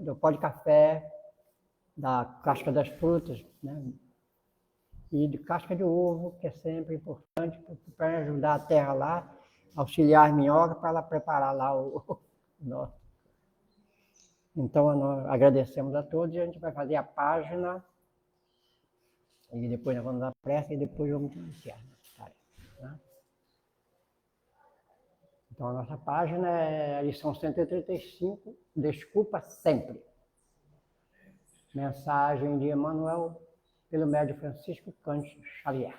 do pó de café, da casca das frutas, né? E de casca de ovo, que é sempre importante para ajudar a terra lá, auxiliar as minhocas para ela preparar lá o nosso. Então, nós agradecemos a todos e a gente vai fazer a página e depois nós vamos dar pressa e depois vamos iniciar a tarefa, né? Então, a nossa página é a lição 135, Desculpa Sempre. Mensagem de Emmanuel pelo médium Francisco Cândido Xavier.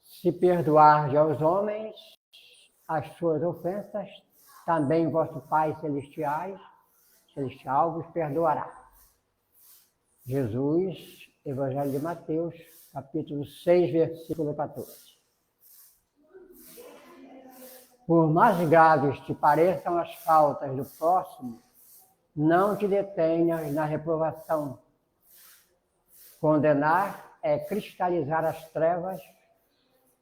Se perdoardes aos homens as suas ofensas, também vosso Pai Celestial vos perdoará. Jesus, Evangelho de Mateus, capítulo 6, versículo 14. Por mais graves te pareçam as faltas do próximo, não te detenhas na reprovação. Condenar é cristalizar as trevas,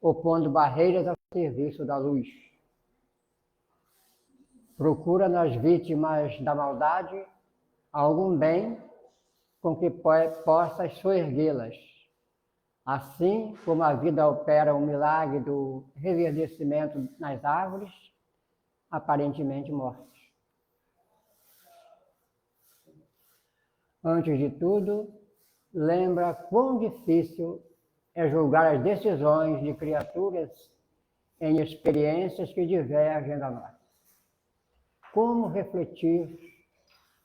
opondo barreiras ao serviço da luz. Procura nas vítimas da maldade algum bem com que possas soerguê-las. Assim como a vida opera o milagre do reverdecimento nas árvores, aparentemente mortas. Antes de tudo, lembra quão difícil é julgar as decisões de criaturas em experiências que divergem da nossa. Como refletir,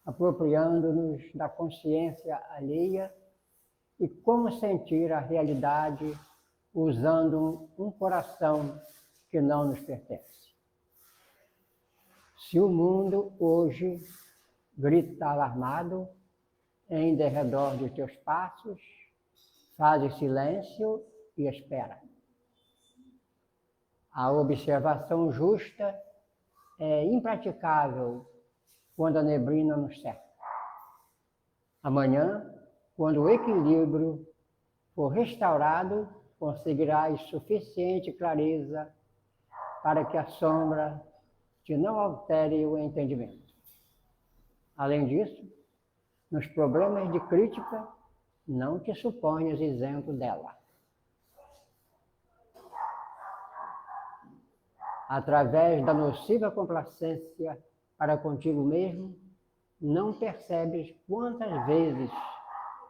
apropriando-nos da consciência alheia, e como sentir a realidade usando um coração que não nos pertence. Se o mundo hoje grita alarmado em derredor dos teus passos, faz silêncio e espera. A observação justa é impraticável quando a neblina nos cerca. Amanhã, quando o equilíbrio for restaurado, conseguirás suficiente clareza para que a sombra te não altere o entendimento. Além disso, nos problemas de crítica, não te suponhas isento dela. Através da nociva complacência para contigo mesmo, não percebes quantas vezes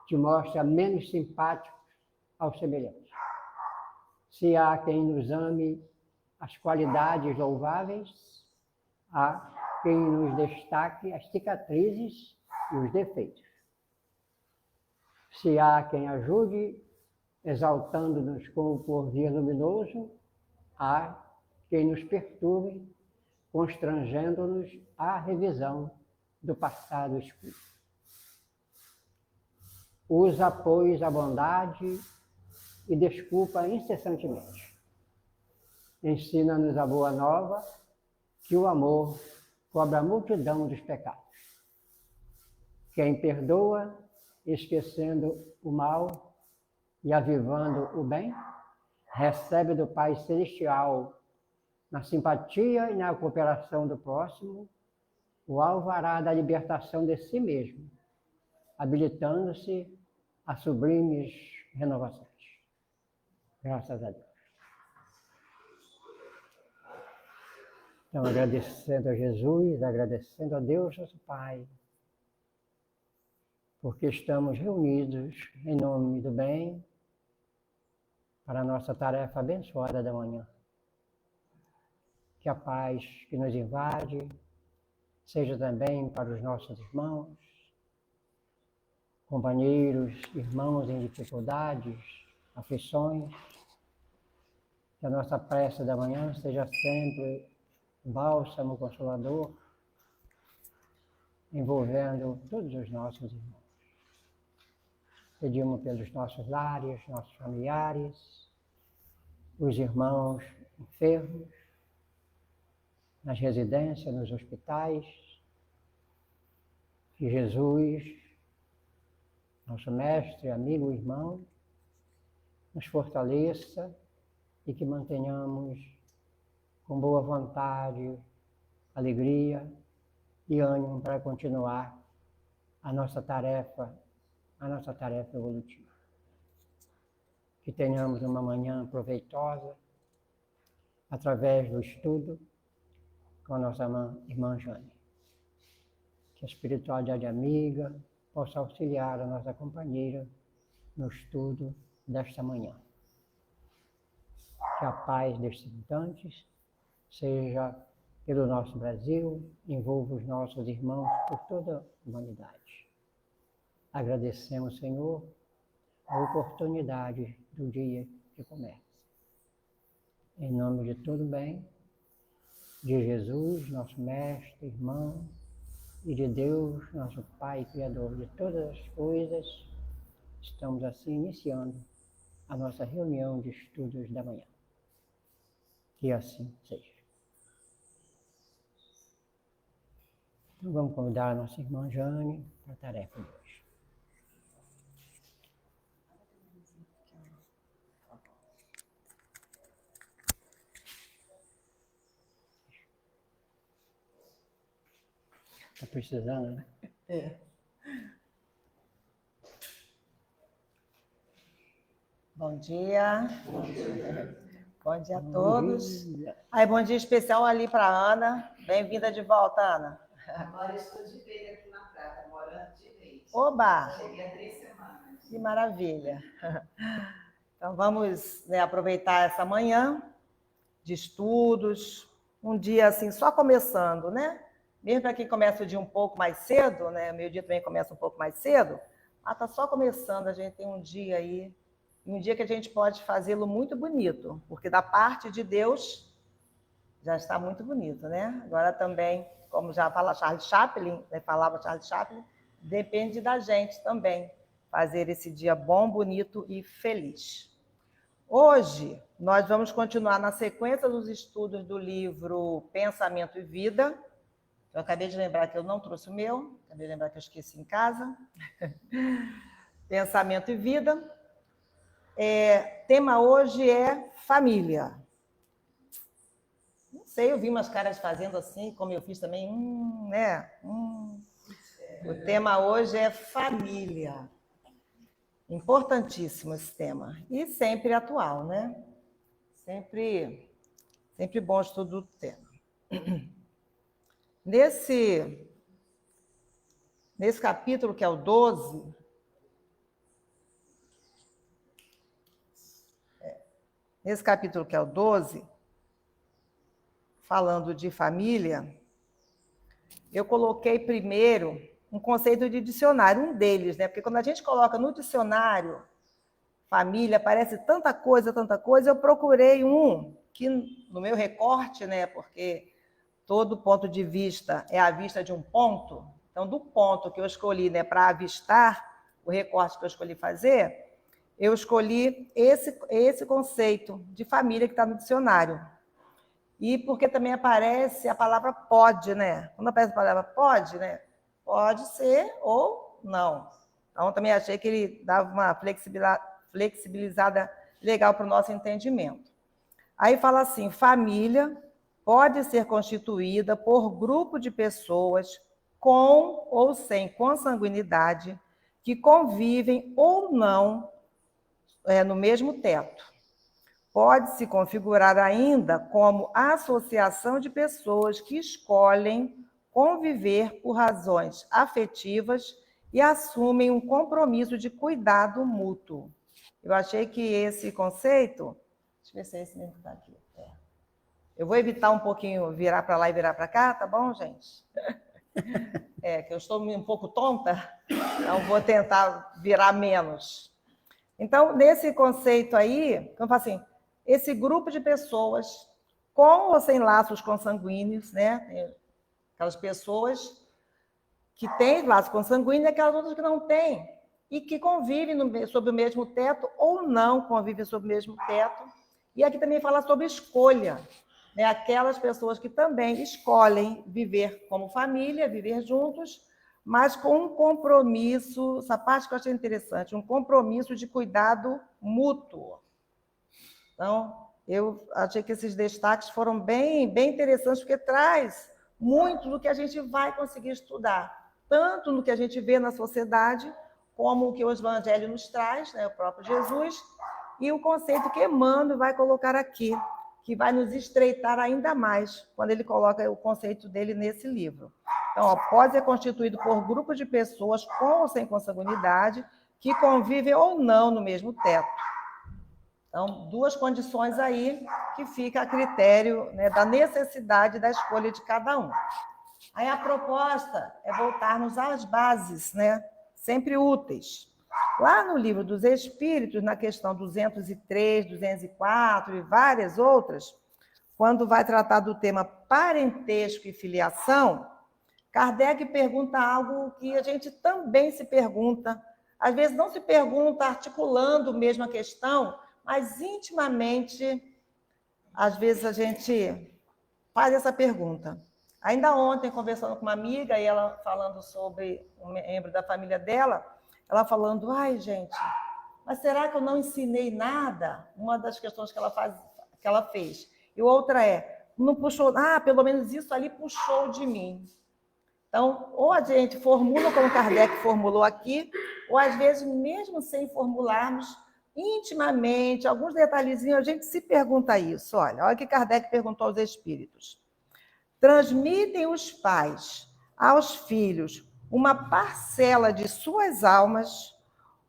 te mostra menos simpático aos semelhantes. Se há quem nos ame as qualidades louváveis, há quem nos destaque as cicatrizes e os defeitos. Se há quem ajude, exaltando-nos com o porvir luminoso, há quem nos perturbe, constrangendo-nos à revisão do passado escuro. Usa, pois, a bondade e desculpa incessantemente. Ensina-nos a boa nova, que o amor cobre a multidão dos pecados. Quem perdoa, esquecendo o mal e avivando o bem, recebe do Pai Celestial, na simpatia e na cooperação do próximo, o alvará da libertação de si mesmo, habilitando-se a sublimes renovações. Graças a Deus. Então, agradecendo a Jesus, agradecendo a Deus, nosso Pai, porque estamos reunidos em nome do bem para a nossa tarefa abençoada da manhã. Que a paz que nos invade seja também para os nossos irmãos, companheiros, irmãos em dificuldades, aflições. Que a nossa prece da manhã seja sempre bálsamo consolador, envolvendo todos os nossos irmãos. Pedimos pelos nossos lares, nossos familiares, os irmãos enfermos, nas residências, nos hospitais. Que Jesus, nosso mestre, amigo, irmão, nos fortaleça e que mantenhamos com boa vontade, alegria, e ânimo para continuar a nossa tarefa evolutiva. Que tenhamos uma manhã proveitosa através do estudo com a nossa irmã Jane. Que a espiritualidade amiga possa auxiliar a nossa companheira no estudo desta manhã. Que a paz destes instantes seja pelo nosso Brasil, envolva os nossos irmãos por toda a humanidade. Agradecemos, Senhor, a oportunidade do dia que começa. Em nome de todo bem, de Jesus, nosso Mestre, irmão, e de Deus, nosso Pai, Criador de todas as coisas, estamos assim iniciando a nossa reunião de estudos da manhã. Que assim seja. Então vamos convidar a nossa irmã Jane para a tarefa de hoje. Está precisando, né? É. Bom dia. Bom dia a todos. Bom dia especial ali para a Ana. Bem-vinda de volta, Ana. Agora estou de feira aqui na Prata, morando de leite. Oba! Cheguei há 3 semanas. Que maravilha. Então vamos, né, aproveitar essa manhã de estudos, um dia assim só começando, né? Mesmo para quem começa o dia um pouco mais cedo, né? O meio-dia também começa um pouco mais cedo, mas está só começando, a gente tem um dia aí, um dia que a gente pode fazê-lo muito bonito, porque da parte de Deus já está muito bonito, né? Agora também, como já fala Charles Chaplin, né, falava Charles Chaplin, depende da gente também fazer esse dia bom, bonito e feliz. Hoje, nós vamos continuar na sequência dos estudos do livro Pensamento e Vida. Eu acabei de lembrar que eu não trouxe o meu, acabei de lembrar que eu esqueci em casa. Pensamento e Vida. Tema hoje é família. Não sei, eu vi umas caras fazendo assim, como eu fiz também, né? O tema hoje é família. Importantíssimo esse tema. E sempre atual, né? Sempre bom estudo do tema. Nesse capítulo, que é o 12, falando de família, eu coloquei primeiro um conceito de dicionário, um deles, né? Porque quando a gente coloca no dicionário família, aparece tanta coisa, eu procurei um que, no meu recorte, né? Porque todo ponto de vista é a vista de um ponto, então, do ponto que eu escolhi, né, para avistar, o recorte que eu escolhi fazer, eu escolhi esse conceito de família que está no dicionário. E porque também aparece a palavra pode, né? Quando aparece a palavra pode, né? Pode ser ou não. Então, também achei que ele dava uma flexibilizada legal para o nosso entendimento. Aí fala assim, família pode ser constituída por grupo de pessoas com ou sem consanguinidade que convivem ou não no mesmo teto. Pode-se configurar ainda como associação de pessoas que escolhem conviver por razões afetivas e assumem um compromisso de cuidado mútuo. Eu achei que esse conceito... Deixa eu ver se é esse mesmo que está aqui. Eu vou evitar um pouquinho virar para lá e virar para cá, tá bom, gente? Que eu estou um pouco tonta, então vou tentar virar menos. Então, nesse conceito aí, eu falo assim, esse grupo de pessoas com ou sem laços consanguíneos, né? Aquelas pessoas que têm laços consanguíneos e aquelas outras que não têm, e que convivem sob o mesmo teto ou não convivem sob o mesmo teto. E aqui também fala sobre escolha, né? Aquelas pessoas que também escolhem viver como família, viver juntos, mas com um compromisso, essa parte que eu achei interessante, um compromisso de cuidado mútuo. Então, eu achei que esses destaques foram bem interessantes, porque traz muito do que a gente vai conseguir estudar, tanto no que a gente vê na sociedade, como o que o Evangelho nos traz, né, o próprio Jesus, e o conceito que Emmanuel vai colocar aqui, que vai nos estreitar ainda mais, quando ele coloca o conceito dele nesse livro. Então, ó, pode ser constituído por grupos de pessoas com ou sem consanguinidade, que convivem ou não no mesmo teto. Então, duas condições aí que fica a critério, né, da necessidade da escolha de cada um. Aí a proposta é voltarmos às bases, né, sempre úteis. Lá no Livro dos Espíritos, na questão 203, 204 e várias outras, quando vai tratar do tema parentesco e filiação, Kardec pergunta algo que a gente também se pergunta. Às vezes não se pergunta articulando mesmo a questão, mas intimamente, às vezes a gente faz essa pergunta. Ainda ontem, conversando com uma amiga, e ela falando sobre um membro da família dela, ela falando, ai, gente, mas será que eu não ensinei nada? Uma das questões que ela fez. E outra é, não puxou, pelo menos isso ali puxou de mim. Então, ou a gente formula como Kardec formulou aqui, ou às vezes, mesmo sem formularmos, intimamente, alguns detalhezinhos, a gente se pergunta isso. Olha o que Kardec perguntou aos espíritos. Transmitem os pais aos filhos uma parcela de suas almas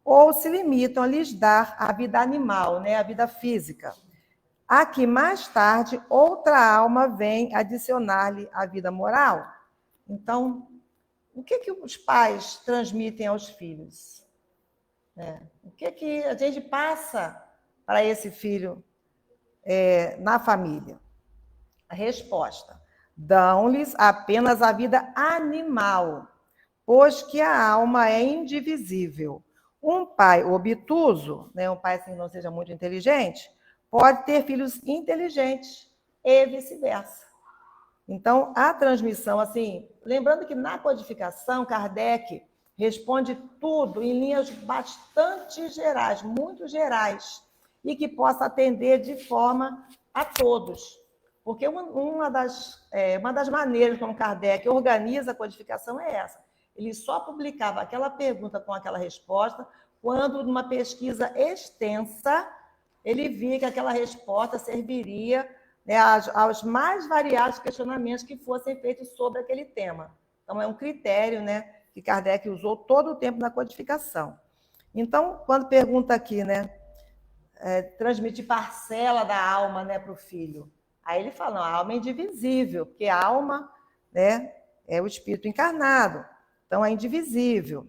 ou se limitam a lhes dar a vida animal, né, a vida física, a que mais tarde outra alma vem adicionar-lhe a vida moral? Então, o que os pais transmitem aos filhos? O que a gente passa para esse filho na família? A resposta: dão-lhes apenas a vida animal, pois que a alma é indivisível. Um pai obtuso, né, um pai assim, que não seja muito inteligente, pode ter filhos inteligentes e vice-versa. Então, a transmissão, assim, lembrando que na codificação, Kardec responde tudo em linhas bastante gerais, muito gerais, e que possa atender de forma a todos. Porque uma das maneiras como Kardec organiza a codificação é essa. Ele só publicava aquela pergunta com aquela resposta quando, numa pesquisa extensa, ele via que aquela resposta serviria, né, aos mais variados questionamentos que fossem feitos sobre aquele tema. Então, é um critério, né, que Kardec usou todo o tempo na codificação. Então, quando pergunta aqui, né, transmitir parcela da alma, né, para o filho, aí ele fala, não, a alma é indivisível, porque a alma, né, é o espírito encarnado, então é indivisível.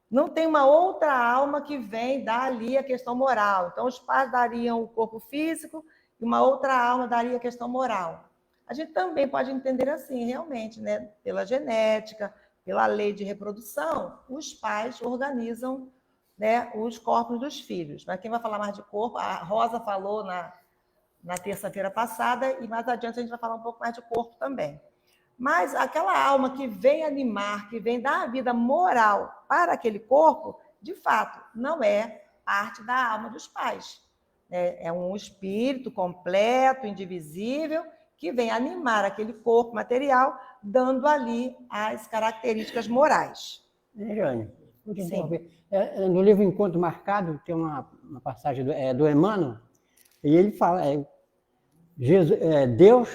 Não tem uma outra alma que vem dar ali a questão moral. Então, os pais dariam o corpo físico e uma outra alma daria a questão moral. A gente também pode entender assim, realmente, né? Pela genética, pela lei de reprodução, os pais organizam, né, os corpos dos filhos. Mas quem vai falar mais de corpo, a Rosa falou na terça-feira passada, e mais adiante a gente vai falar um pouco mais de corpo também. Mas aquela alma que vem animar, que vem dar a vida moral para aquele corpo, de fato, não é parte da alma dos pais. É um espírito completo, indivisível, que vem animar aquele corpo material, dando ali as características morais. Jane, vou te interromper. No livro Encontro Marcado, tem uma passagem do Emmanuel, e ele fala, Deus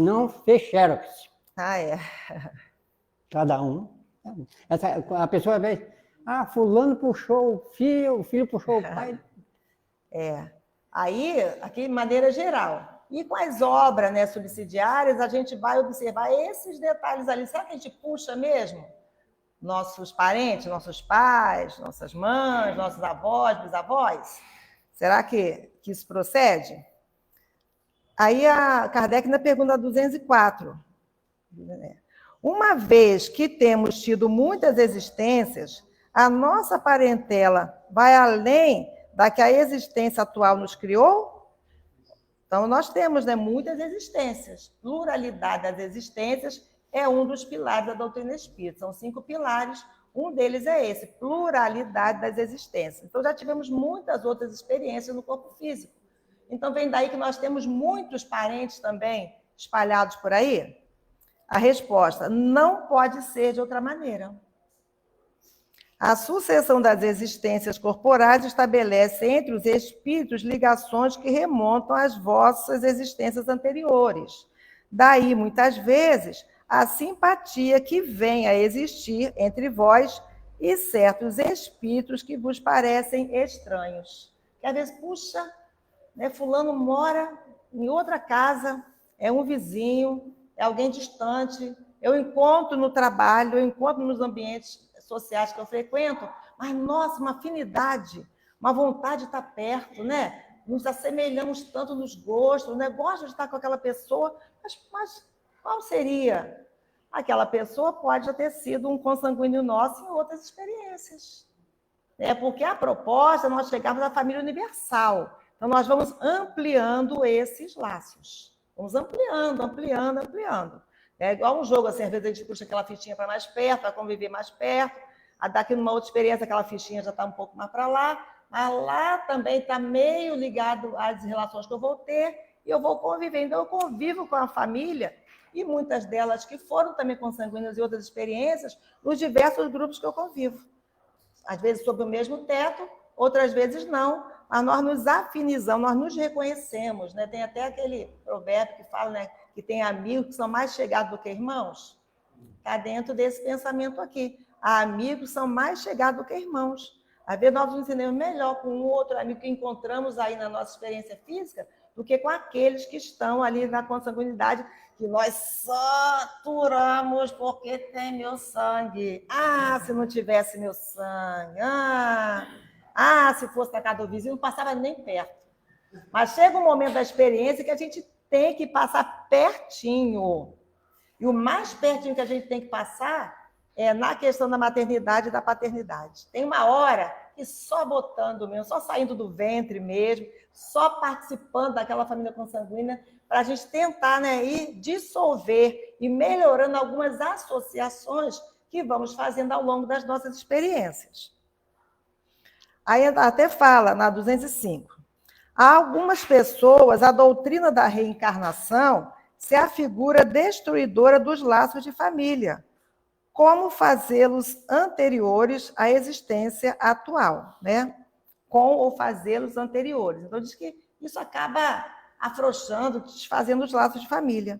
não fez xerox. Cada um. A pessoa vê, fulano puxou o filho puxou o pai. Aí, aqui de maneira geral. E com as obras, né, subsidiárias, a gente vai observar esses detalhes ali. Será que a gente puxa mesmo? Nossos parentes, nossos pais, nossas mães, nossos avós, bisavós? Será que isso procede? Aí a Kardec na pergunta 204. Uma vez que temos tido muitas existências, a nossa parentela vai além da que a existência atual nos criou? Então, nós temos, né, muitas existências. Pluralidade das existências é um dos pilares da doutrina espírita. São 5 pilares, um deles é esse, pluralidade das existências. Então, já tivemos muitas outras experiências no corpo físico. Então, vem daí que nós temos muitos parentes também espalhados por aí. A resposta: não pode ser de outra maneira. A sucessão das existências corporais estabelece entre os espíritos ligações que remontam às vossas existências anteriores. Daí, muitas vezes, a simpatia que vem a existir entre vós e certos espíritos que vos parecem estranhos. Que às vezes, puxa, né, fulano mora em outra casa, é um vizinho, é alguém distante, eu encontro no trabalho, eu encontro nos ambientes sociais que eu frequento, mas, nossa, uma afinidade, uma vontade de estar perto, né? Nos assemelhamos tanto nos gostos, né? Gosto de estar com aquela pessoa, mas qual seria? Aquela pessoa pode já ter sido um consanguíneo nosso em outras experiências. Né? Porque a proposta, nós chegamos à família universal. Então, nós vamos ampliando esses laços. Vamos ampliando. É igual um jogo, assim, às vezes a gente puxa aquela fichinha para mais perto, para conviver mais perto, daqui numa outra experiência aquela fichinha já está um pouco mais para lá, mas lá também está meio ligado às relações que eu vou ter e eu vou conviver. Então, eu convivo com a família e muitas delas que foram também consanguíneas e outras experiências nos diversos grupos que eu convivo. Às vezes sob o mesmo teto, outras vezes não, mas nós nos afinizamos, nós nos reconhecemos. Né? Tem até aquele provérbio que fala, né, que tem amigos que são mais chegados do que irmãos. Está dentro desse pensamento aqui. Amigos são mais chegados do que irmãos. Às vezes nós nos entendemos melhor com um ou outro amigo que encontramos aí na nossa experiência física do que com aqueles que estão ali na consanguinidade, que nós saturamos porque tem meu sangue. Ah, se não tivesse meu sangue. Se fosse da casa do vizinho, não passava nem perto. Mas chega um momento da experiência que a gente tem que passar pertinho. E o mais pertinho que a gente tem que passar é na questão da maternidade e da paternidade. Tem uma hora que só botando mesmo, só saindo do ventre mesmo, só participando daquela família consanguínea, para a gente tentar, né, ir dissolver e melhorando algumas associações que vamos fazendo ao longo das nossas experiências. Aí até fala, na 205, há algumas pessoas, a doutrina da reencarnação se afigura destruidora dos laços de família. Como fazê-los anteriores à existência atual, né? Com ou fazê-los anteriores. Então, diz que isso acaba afrouxando, desfazendo os laços de família.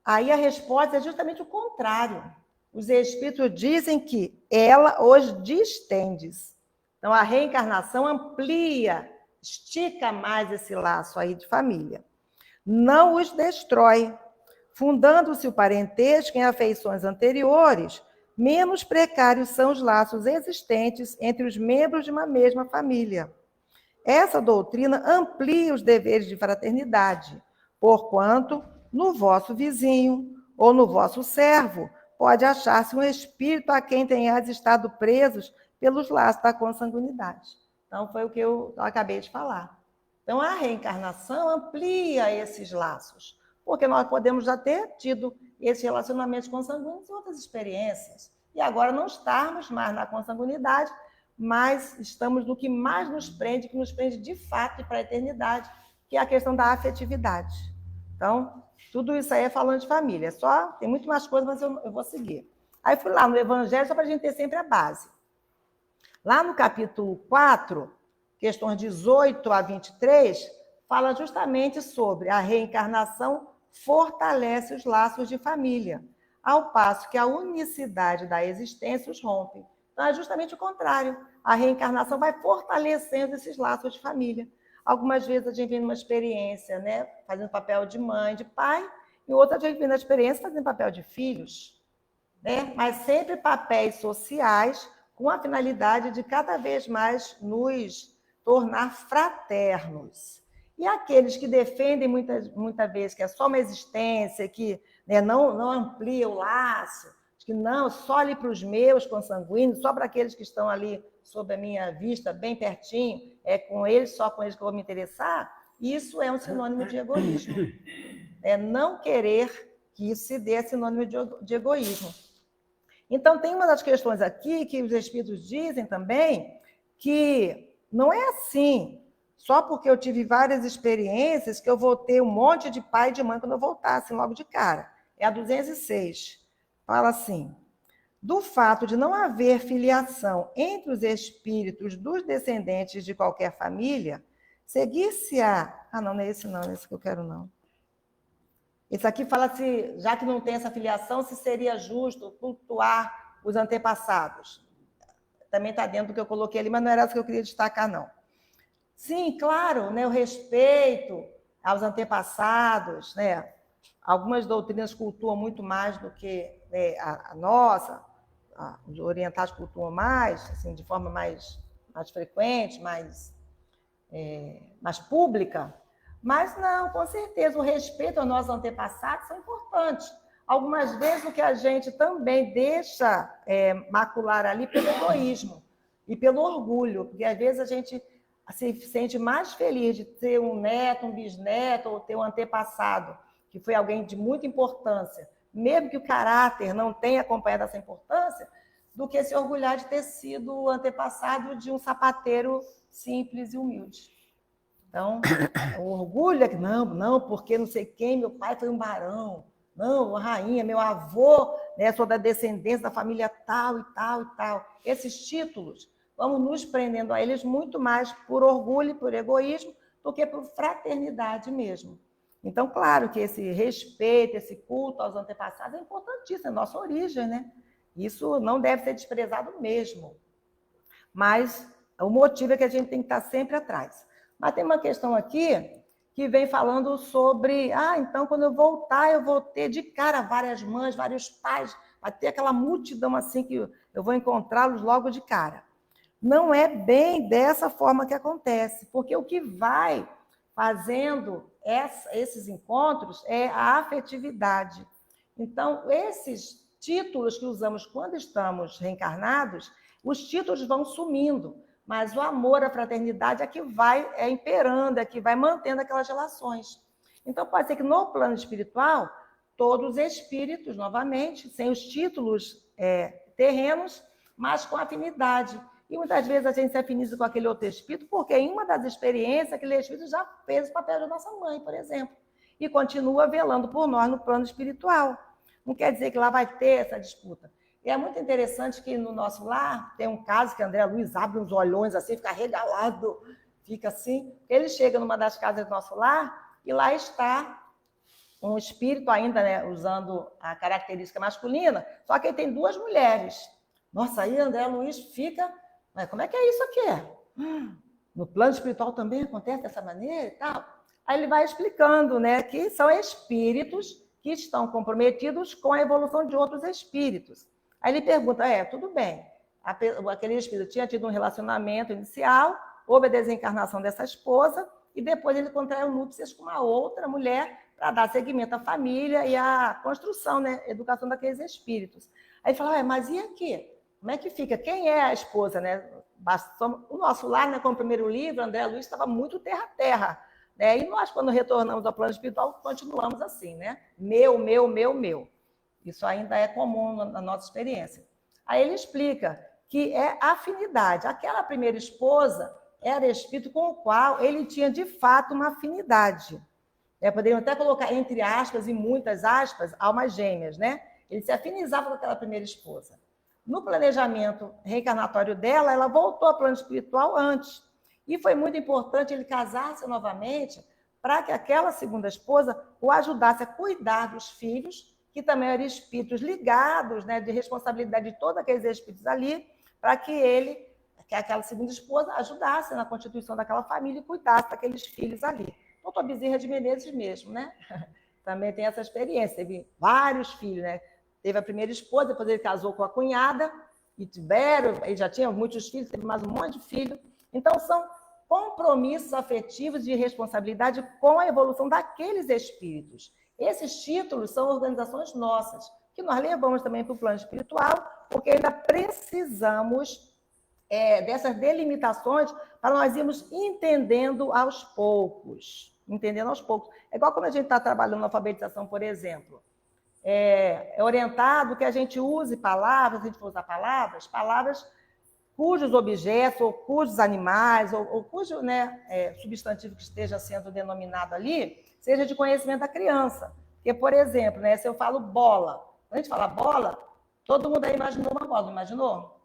Aí a resposta é justamente o contrário. Os espíritos dizem que ela os distende. Então, a reencarnação amplia, estica mais esse laço aí de família. Não os destrói. Fundando-se o parentesco em afeições anteriores, menos precários são os laços existentes entre os membros de uma mesma família. Essa doutrina amplia os deveres de fraternidade, porquanto no vosso vizinho ou no vosso servo pode achar-se um espírito a quem tenhais estado presos pelos laços da consanguinidade. Então, foi o que eu acabei de falar. Então, a reencarnação amplia esses laços, porque nós podemos já ter tido esses relacionamentos consanguíneos em outras experiências. E agora não estarmos mais na consanguinidade, mas estamos no que mais nos prende, que nos prende de fato e para a eternidade, que é a questão da afetividade. Então, tudo isso aí é falando de família. Só tem muito mais coisas, mas eu vou seguir. Aí fui lá no Evangelho, só para a gente ter sempre a base. Lá no capítulo 4, questões 18 a 23, fala justamente sobre a reencarnação fortalece os laços de família, ao passo que a unicidade da existência os rompe. Então, é justamente o contrário. A reencarnação vai fortalecendo esses laços de família. Algumas vezes a gente vem numa experiência, né, fazendo papel de mãe, de pai, e outra vez vem na experiência fazendo papel de filhos, né? Mas sempre papéis sociais com a finalidade de cada vez mais nos tornar fraternos. E aqueles que defendem muitas vezes que é só uma existência, que, né, não amplia o laço, que não, só ali para os meus consanguíneos, só para aqueles que estão ali sob a minha vista, bem pertinho, só com eles que eu vou me interessar, isso é um sinônimo de egoísmo. Não querer que isso se dê é sinônimo de egoísmo. Então, tem uma das questões aqui que os espíritos dizem também que não é assim, só porque eu tive várias experiências que eu vou ter um monte de pai e de mãe quando eu voltar, assim, logo de cara. é a 206. Fala assim: do fato de não haver filiação entre os espíritos dos descendentes de qualquer família, seguir-se-á... Ah, não, não é esse não, não é esse que eu quero, não. Esse aqui fala se, já que não tem essa filiação, se seria justo cultuar os antepassados. Também está dentro do que eu coloquei ali, mas não era isso que eu queria destacar, não. Sim, claro, né, o respeito aos antepassados, né? Algumas doutrinas cultuam muito mais do que a nossa, os orientais cultuam mais, assim, de forma mais frequente, mais pública. Mas não, com certeza, o respeito aos nossos antepassados são importantes. Algumas vezes o que a gente também deixa macular ali pelo egoísmo e pelo orgulho, porque às vezes a gente se sente mais feliz de ter um neto, um bisneto, ou ter um antepassado, que foi alguém de muita importância, mesmo que o caráter não tenha acompanhado essa importância, do que se orgulhar de ter sido o antepassado de um sapateiro simples e humilde. Então, o orgulho é que não, porque não sei quem, meu pai foi um barão, não, a rainha, meu avô, né, sou da descendência da família tal e tal e tal. Esses títulos, vamos nos prendendo a eles muito mais por orgulho e por egoísmo do que por fraternidade mesmo. Então, claro que esse respeito, esse culto aos antepassados é importantíssimo, é nossa origem, né? Isso não deve ser desprezado mesmo. Mas o motivo é que a gente tem que estar sempre atrás. Mas tem uma questão aqui que vem falando sobre, então quando eu voltar, eu vou ter de cara várias mães, vários pais, vai ter aquela multidão assim que eu vou encontrá-los logo de cara. Não é bem dessa forma que acontece, porque o que vai fazendo esses encontros é a afetividade. Então, esses títulos que usamos quando estamos reencarnados, os títulos vão sumindo, mas o amor, a fraternidade é que vai imperando, é que vai mantendo aquelas relações. Então, pode ser que no plano espiritual, todos os espíritos, novamente, sem os títulos terrenos, mas com afinidade. E muitas vezes a gente se afiniza com aquele outro espírito, porque em uma das experiências, aquele espírito já fez o papel da nossa mãe, por exemplo, e continua velando por nós no plano espiritual. Não quer dizer que lá vai ter essa disputa. E é muito interessante que no nosso lar tem um caso que André Luiz abre uns olhões assim, fica regalado, fica assim. Ele chega numa das casas do nosso lar e lá está um espírito ainda, né, usando a característica masculina, só que ele tem duas mulheres. Nossa, aí André Luiz fica... Mas como é que é isso aqui? No plano espiritual também acontece dessa maneira e tal? Aí ele vai explicando, né, que são espíritos que estão comprometidos com a evolução de outros espíritos. Aí ele pergunta, tudo bem, aquele espírito tinha tido um relacionamento inicial, houve a desencarnação dessa esposa, e depois ele contraiu núpcias com uma outra mulher para dar seguimento à família e à construção, né, educação daqueles espíritos. Aí ele fala, mas e aqui? Como é que fica? Quem é a esposa, né? O nosso lar, né, com o primeiro livro, André Luiz estava muito terra-terra, né? E nós, quando retornamos ao plano espiritual, continuamos assim, né? Meu. Isso ainda é comum na nossa experiência. Aí ele explica que é afinidade. Aquela primeira esposa era espírito com o qual ele tinha, de fato, uma afinidade. Poderiam até colocar, entre aspas e muitas aspas, almas gêmeas, né? Ele se afinizava com aquela primeira esposa. No planejamento reencarnatório dela, ela voltou ao plano espiritual antes. E foi muito importante ele casar-se novamente para que aquela segunda esposa o ajudasse a cuidar dos filhos, que também eram espíritos ligados, né, de responsabilidade de todos aqueles espíritos ali, para que aquela segunda esposa ajudasse na constituição daquela família e cuidasse daqueles filhos ali. Doutor Bezerra de Menezes mesmo, né? Também tem essa experiência, teve vários filhos, né? Teve a primeira esposa, depois ele casou com a cunhada, e ele já tinha muitos filhos, teve mais um monte de filhos. Então, são compromissos afetivos de responsabilidade com a evolução daqueles espíritos. Esses títulos são organizações nossas, que nós levamos também para o plano espiritual, porque ainda precisamos dessas delimitações para nós irmos entendendo aos poucos. É igual quando a gente está trabalhando na alfabetização, por exemplo. É orientado que a gente use palavras, a gente for usar palavras cujos objetos, ou cujos animais, ou cujo, né, substantivo que esteja sendo denominado ali, seja de conhecimento da criança. Porque, por exemplo, né, se eu falo bola, quando a gente fala bola, todo mundo aí imaginou uma bola, não imaginou?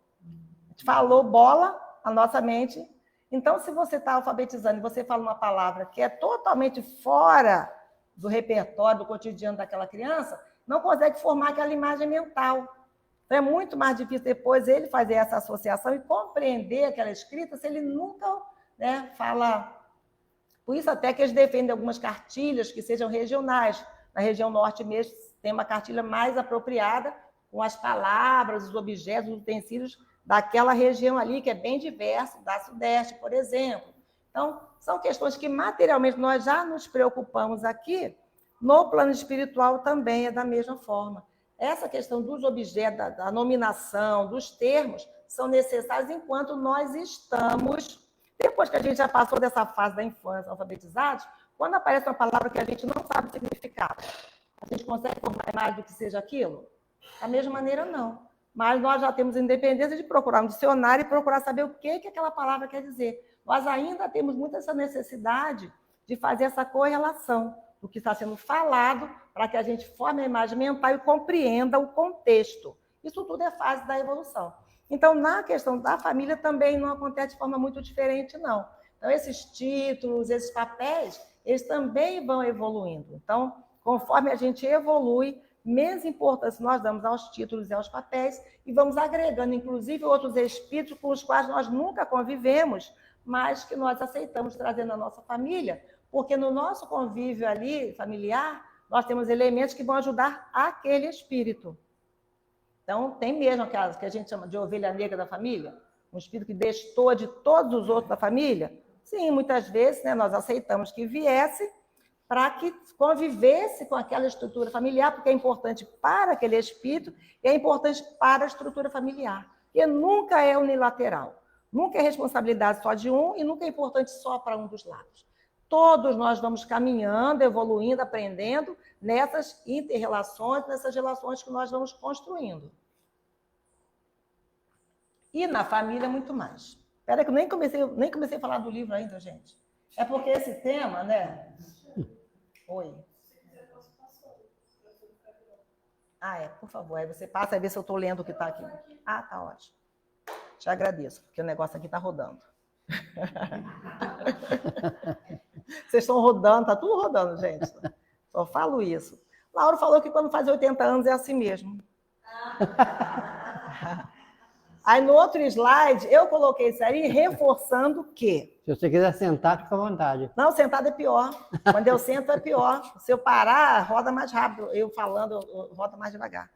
A gente falou bola, a nossa mente. Então, se você está alfabetizando e você fala uma palavra que é totalmente fora do repertório, do cotidiano daquela criança, não consegue formar aquela imagem mental. Então, é muito mais difícil depois ele fazer essa associação e compreender aquela escrita se ele nunca, né, fala. Por isso até que eles defendem algumas cartilhas que sejam regionais. Na região norte mesmo tem uma cartilha mais apropriada com as palavras, os objetos, os utensílios daquela região ali, que é bem diversa, da Sudeste, por exemplo. Então, são questões que materialmente nós já nos preocupamos aqui, no plano espiritual também é da mesma forma. Essa questão dos objetos, da nominação, dos termos, são necessários enquanto nós estamos, depois que a gente já passou dessa fase da infância, alfabetizados, quando aparece uma palavra que a gente não sabe o significado, a gente consegue formar mais do que seja aquilo? Da mesma maneira, não. Mas nós já temos independência de procurar um dicionário e procurar saber o que aquela palavra quer dizer. Nós ainda temos muito essa necessidade de fazer essa correlação do que está sendo falado para que a gente forme a imagem mental e compreenda o contexto. Isso tudo é fase da evolução. Então, na questão da família também não acontece de forma muito diferente, não. Então, esses títulos, esses papéis, eles também vão evoluindo. Então, conforme a gente evolui, menos importância nós damos aos títulos e aos papéis e vamos agregando, inclusive, outros espíritos com os quais nós nunca convivemos, mas que nós aceitamos trazer na nossa família, porque no nosso convívio ali, familiar, nós temos elementos que vão ajudar aquele espírito. Então, tem mesmo aquelas que a gente chama de ovelha negra da família, um espírito que destoa de todos os outros da família. Sim, muitas vezes, né, nós aceitamos que viesse para que convivesse com aquela estrutura familiar, porque é importante para aquele espírito e é importante para a estrutura familiar. E nunca é unilateral, nunca é responsabilidade só de um e nunca é importante só para um dos lados. Todos nós vamos caminhando, evoluindo, aprendendo nessas inter-relações, nessas relações que nós vamos construindo. E na família, muito mais. Espera que eu nem comecei a falar do livro ainda, gente. É porque esse tema, né? Oi. Ah, por favor. Aí você passa e vê se eu estou lendo o que está aqui. Ah, tá ótimo. Te agradeço, porque o negócio aqui está rodando. Vocês estão rodando, está tudo rodando, gente. Só falo isso. Lauro falou que quando faz 80 anos é assim mesmo. Aí no outro slide, eu coloquei isso aí reforçando que... Se você quiser sentar, fica à vontade. Não, sentado é pior. Quando eu sento é pior. Se eu parar, roda mais rápido. Eu falando, roda mais devagar.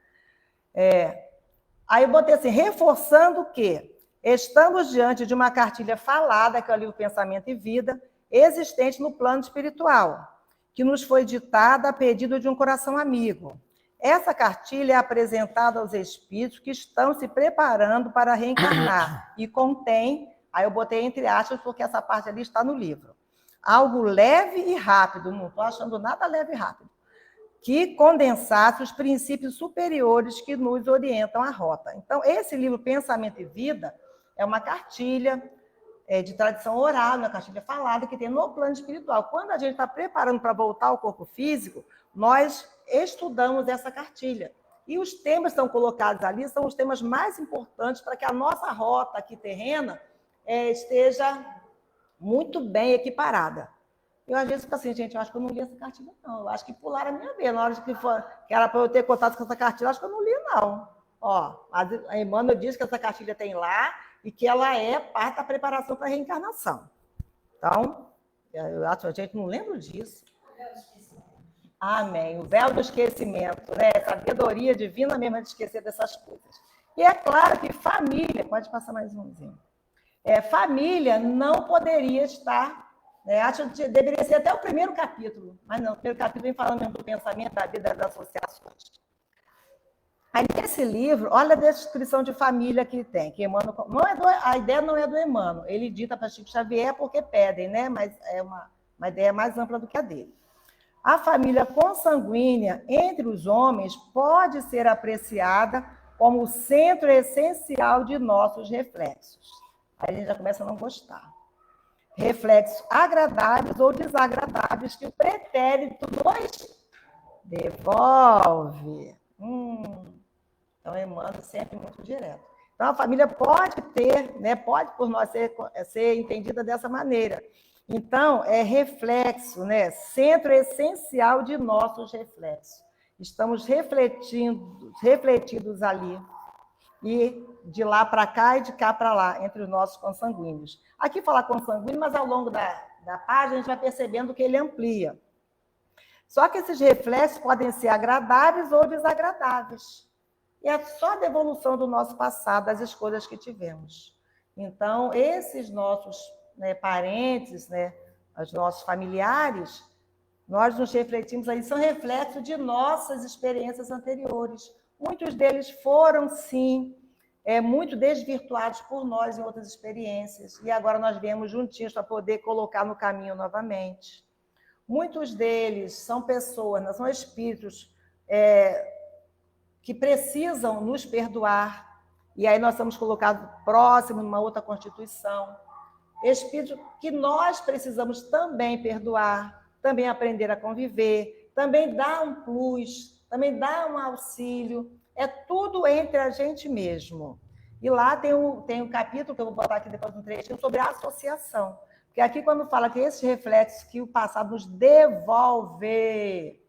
Aí eu botei assim, reforçando que estamos diante de uma cartilha falada, que é o livro Pensamento e Vida, existente no plano espiritual, que nos foi ditada a pedido de um coração amigo. Essa cartilha é apresentada aos espíritos que estão se preparando para reencarnar e contém, aí eu botei entre aspas porque essa parte ali está no livro, algo leve e rápido, não estou achando nada leve e rápido, que condensasse os princípios superiores que nos orientam à rota. Então, esse livro Pensamento e Vida é uma cartilha de tradição oral, uma cartilha falada que tem no plano espiritual. Quando a gente está preparando para voltar ao corpo físico, nós estudamos essa cartilha. E os temas que estão colocados ali são os temas mais importantes para que a nossa rota aqui terrena esteja muito bem equiparada. Eu, às vezes, fico assim, gente, eu acho que eu não li essa cartilha, não. Eu acho que pularam a minha vez. Na hora que era para eu ter contato com essa cartilha, acho que eu não li, não. Ó, a Emmanuel diz que essa cartilha tem lá e que ela é parte da preparação para a reencarnação. Então, eu acho que a gente não lembra disso. Amém. O véu do esquecimento, né? Sabedoria divina mesmo de esquecer dessas coisas. E é claro que família, pode passar mais umzinho. Família não poderia estar, acho que deveria ser até o primeiro capítulo, mas não, o primeiro capítulo vem falando mesmo do pensamento, da vida, das associações. Aí nesse livro, olha a descrição de família que tem, que Emmanuel, a ideia não é do Emmanuel, ele dita para Chico Xavier porque pedem, né? Mas é uma ideia mais ampla do que a dele. A família consanguínea entre os homens pode ser apreciada como o centro essencial de nossos reflexos. Aí a gente já começa a não gostar. Reflexos agradáveis ou desagradáveis que o pretérito Devolve. Então, Emmanuel sempre muito direto. Então, a família pode ter, né, pode por nós ser entendida dessa maneira. Então, é reflexo, né, centro essencial de nossos reflexos. Estamos refletidos ali, e de lá para cá e de cá para lá, entre os nossos consanguíneos. Aqui fala consanguíneo, mas ao longo da página a gente vai percebendo que ele amplia. Só que esses reflexos podem ser agradáveis ou desagradáveis. E é só a devolução do nosso passado, das escolhas que tivemos. Então, esses nossos, né, parentes, né, os nossos familiares, nós nos refletimos aí, são reflexos de nossas experiências anteriores. Muitos deles foram, sim, muito desvirtuados por nós em outras experiências. E agora nós viemos juntinhos para poder colocar no caminho novamente. Muitos deles são pessoas, não são espíritos que precisam nos perdoar. E aí nós somos colocados próximo numa outra constituição. Espíritos que nós precisamos também perdoar, também aprender a conviver, também dar um plus, também dar um auxílio. É tudo entre a gente mesmo. E lá tem um capítulo, que eu vou botar aqui depois no trechinho, sobre a associação. Porque aqui, quando fala que esses reflexos que o passado nos devolve,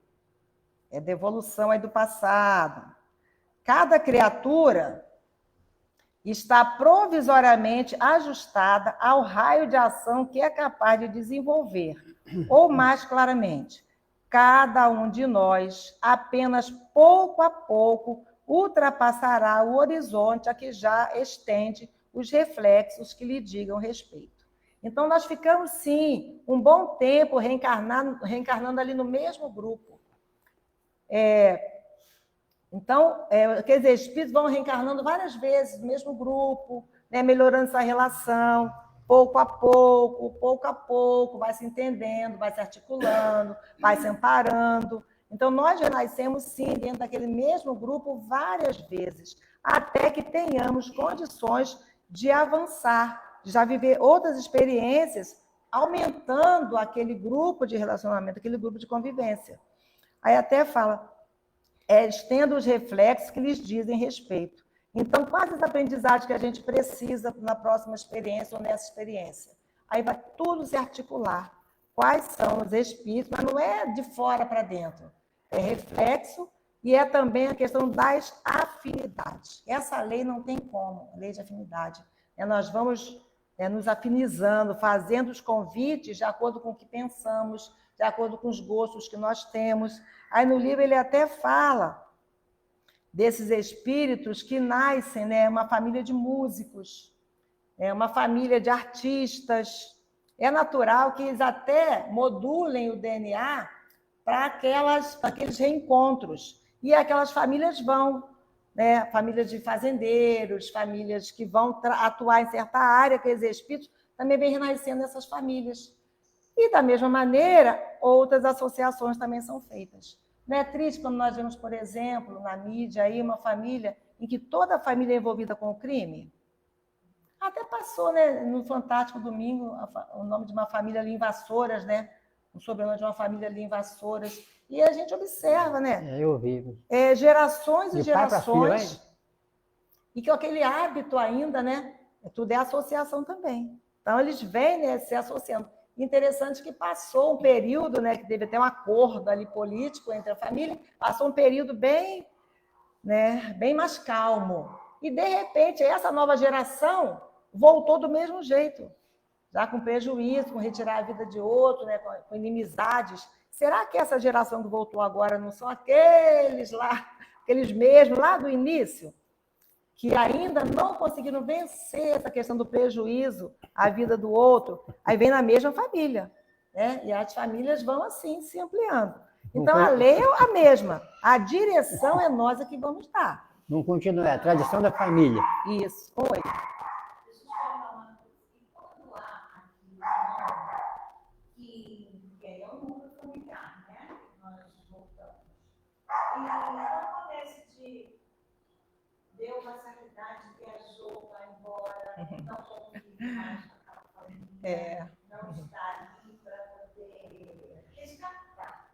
é devolução aí do passado. Cada criatura está provisoriamente ajustada ao raio de ação que é capaz de desenvolver, ou mais claramente, cada um de nós, apenas pouco a pouco, ultrapassará o horizonte a que já estende os reflexos que lhe digam respeito. Então, nós ficamos, sim, um bom tempo reencarnando ali no mesmo grupo. Então, quer dizer, espíritos vão reencarnando várias vezes no mesmo grupo, né, melhorando essa relação, pouco a pouco, vai se entendendo, vai se articulando, vai se amparando. Então, nós renascemos, sim, dentro daquele mesmo grupo várias vezes, até que tenhamos condições de avançar, de já viver outras experiências, aumentando aquele grupo de relacionamento, aquele grupo de convivência. Aí até fala... estendo os reflexos que lhes dizem respeito. Então, quais as aprendizagens que a gente precisa na próxima experiência ou nessa experiência? Aí vai tudo se articular. Quais são os espíritos, mas não é de fora para dentro. É reflexo e é também a questão das afinidades. Essa lei não tem como, a lei de afinidade. Nós vamos nos afinizando, fazendo os convites de acordo com o que pensamos, de acordo com os gostos que nós temos. Aí no livro ele até fala desses espíritos que nascem, né, uma família de músicos, uma família de artistas. É natural que eles até modulem o DNA para aqueles reencontros. E aquelas famílias vão, né, famílias de fazendeiros, famílias que vão atuar em certa área, aqueles espíritos também vêm renascendo nessas famílias. E, da mesma maneira, outras associações também são feitas. Não é triste quando nós vemos, por exemplo, na mídia, aí, uma família em que toda a família é envolvida com o crime? Até passou, né, no Fantástico Domingo, o nome de uma família ali em Vassouras, né? O sobrenome de uma família ali em Vassouras. E a gente observa, né? Eu vi. Gerações e De pai para filho, gerações. E que aquele hábito ainda, né? Tudo é associação também. Então, eles vêm, né, se associando. Interessante que passou um período, né, que teve até um acordo ali político entre a família, passou um período bem, né, bem mais calmo. E, de repente, essa nova geração voltou do mesmo jeito, já com prejuízo, com retirar a vida de outro, né, com inimizades. Será que essa geração que voltou agora não são aqueles mesmos lá do início, que ainda não conseguiram vencer essa questão do prejuízo à vida do outro? Aí vem na mesma família, né? E as famílias vão assim se ampliando. Então, a lei é a mesma, a direção é nós que vamos dar. Não continua, é a tradição da família. Isso, foi. Deixa eu te falar uma coisa. E quando há aqui, que é o núcleo familiar, né? Nós voltamos. E não acontece de deu uma certa idade, viajou, vai embora, não convive mais com aquela família, não está ali para poder resgatar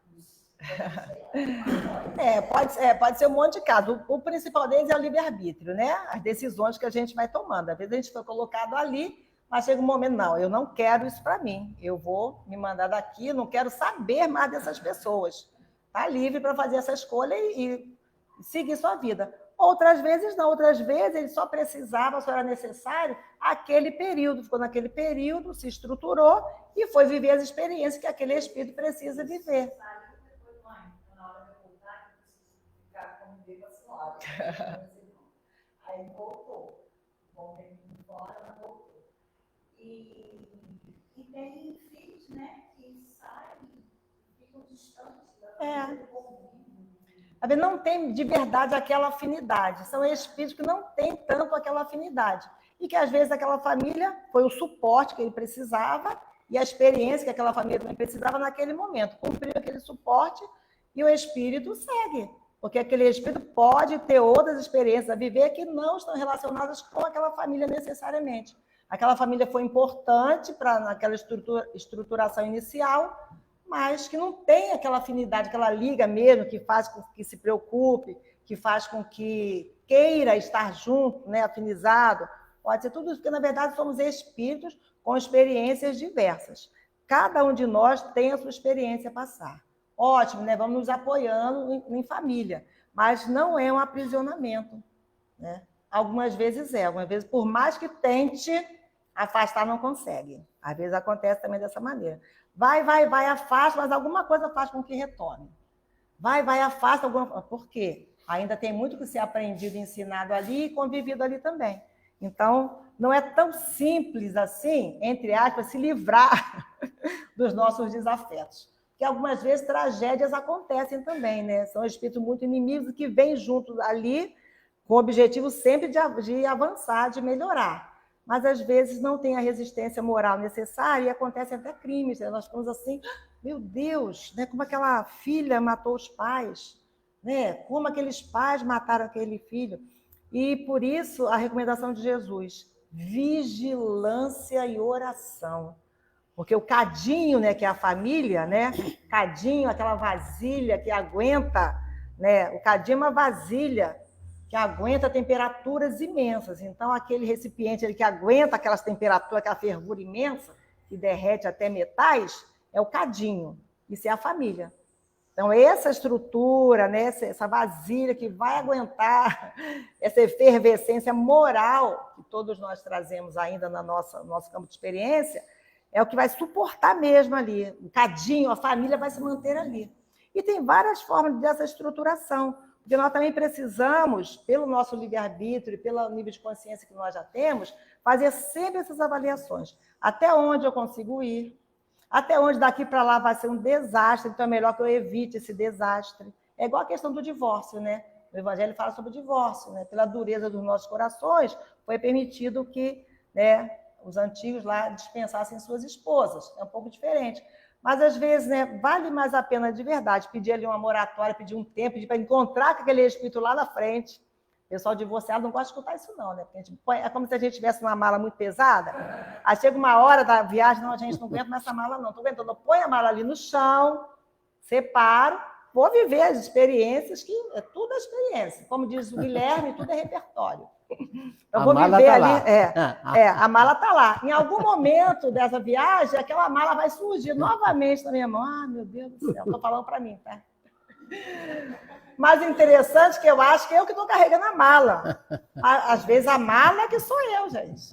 Pode ser um monte de casos. O principal deles é o livre-arbítrio, né? As decisões que a gente vai tomando. Às vezes a gente foi colocado ali, mas chega um momento, não, eu não quero isso para mim. Eu vou me mandar daqui, não quero saber mais dessas pessoas. Está livre para fazer essa escolha e seguir sua vida. Outras vezes não, outras vezes ele só precisava, só era necessário aquele período, ficou naquele período, se estruturou e foi viver as experiências que aquele espírito precisa viver. Aí voltou. Bom, embora, mas voltou. E tem filhos, né, que saem, ficam distantes da vida. Não tem de verdade aquela afinidade. São espíritos que não têm tanto aquela afinidade. E que, às vezes, aquela família foi o suporte que ele precisava e a experiência que aquela família também precisava naquele momento. Cumpriu aquele suporte e o espírito segue. Porque aquele espírito pode ter outras experiências a viver que não estão relacionadas com aquela família necessariamente. Aquela família foi importante para naquela estruturação inicial, mas que não tem aquela afinidade, aquela liga mesmo, que faz com que se preocupe, que faz com que queira estar junto, né, afinizado. Pode ser tudo isso, porque, na verdade, somos espíritos com experiências diversas. Cada um de nós tem a sua experiência a passar. Ótimo, né? Vamos nos apoiando em família, mas não é um aprisionamento, né? Algumas vezes, por mais que tente afastar, não consegue. Às vezes acontece também dessa maneira. Vai, afasta, mas alguma coisa faz com que retome. Vai, afasta alguma coisa. Por quê? Ainda tem muito que ser aprendido e ensinado ali e convivido ali também. Então, não é tão simples assim, entre aspas, se livrar dos nossos desafetos. Porque algumas vezes tragédias acontecem também, né? São espíritos muito inimigos que vêm juntos ali com o objetivo sempre de avançar, de melhorar. Mas, às vezes, não tem a resistência moral necessária e acontecem até crimes. Né? Nós ficamos assim, meu Deus, né? Como aquela filha matou os pais, né? Como aqueles pais mataram aquele filho. E, por isso, a recomendação de Jesus, vigilância e oração. Porque o cadinho, né, que é a família, né? Cadinho, aquela vasilha que aguenta, né? O cadinho é uma vasilha que aguenta temperaturas imensas. Então, aquele recipiente que aguenta aquelas temperaturas, aquela fervura imensa, que derrete até metais, é o cadinho. Isso é a família. Então, essa estrutura, né, essa vasilha que vai aguentar essa efervescência moral que todos nós trazemos ainda no nosso campo de experiência, é o que vai suportar mesmo ali. O cadinho, a família vai se manter ali. E tem várias formas dessa estruturação, porque nós também precisamos, pelo nosso livre-arbítrio e pelo nível de consciência que nós já temos, fazer sempre essas avaliações. Até onde eu consigo ir? Até onde daqui para lá vai ser um desastre, então é melhor que eu evite esse desastre. É igual a questão do divórcio, né? O Evangelho fala sobre o divórcio, né? Pela dureza dos nossos corações, foi permitido que, né, os antigos lá dispensassem suas esposas. É um pouco diferente. Mas, às vezes, né, vale mais a pena de verdade pedir ali uma moratória, pedir um tempo, pedir para encontrar com aquele espírito lá na frente. O pessoal divorciado não gosta de escutar isso, não, né? Porque a gente é como se a gente tivesse uma mala muito pesada. Aí chega uma hora da viagem, não, a gente não aguenta mais essa mala, não. Estou aguentando. Põe a mala ali no chão, separo, vou viver as experiências, que é tudo a experiência. Como diz o Guilherme, tudo é repertório. Eu vou viver ali. A mala está lá. Em algum momento dessa viagem, aquela mala vai surgir novamente na minha mão. Ah, meu Deus do céu, estou falando para mim, tá? Mas interessante que eu acho que eu que estou carregando a mala. Às vezes a mala é que sou eu, gente.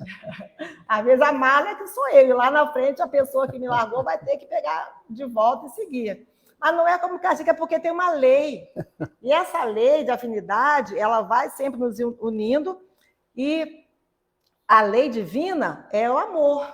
Às vezes a mala é que sou eu. E lá na frente a pessoa que me largou vai ter que pegar de volta e seguir. Mas não é como castigo, é porque tem uma lei. E essa lei de afinidade, ela vai sempre nos unindo. E a lei divina é o amor.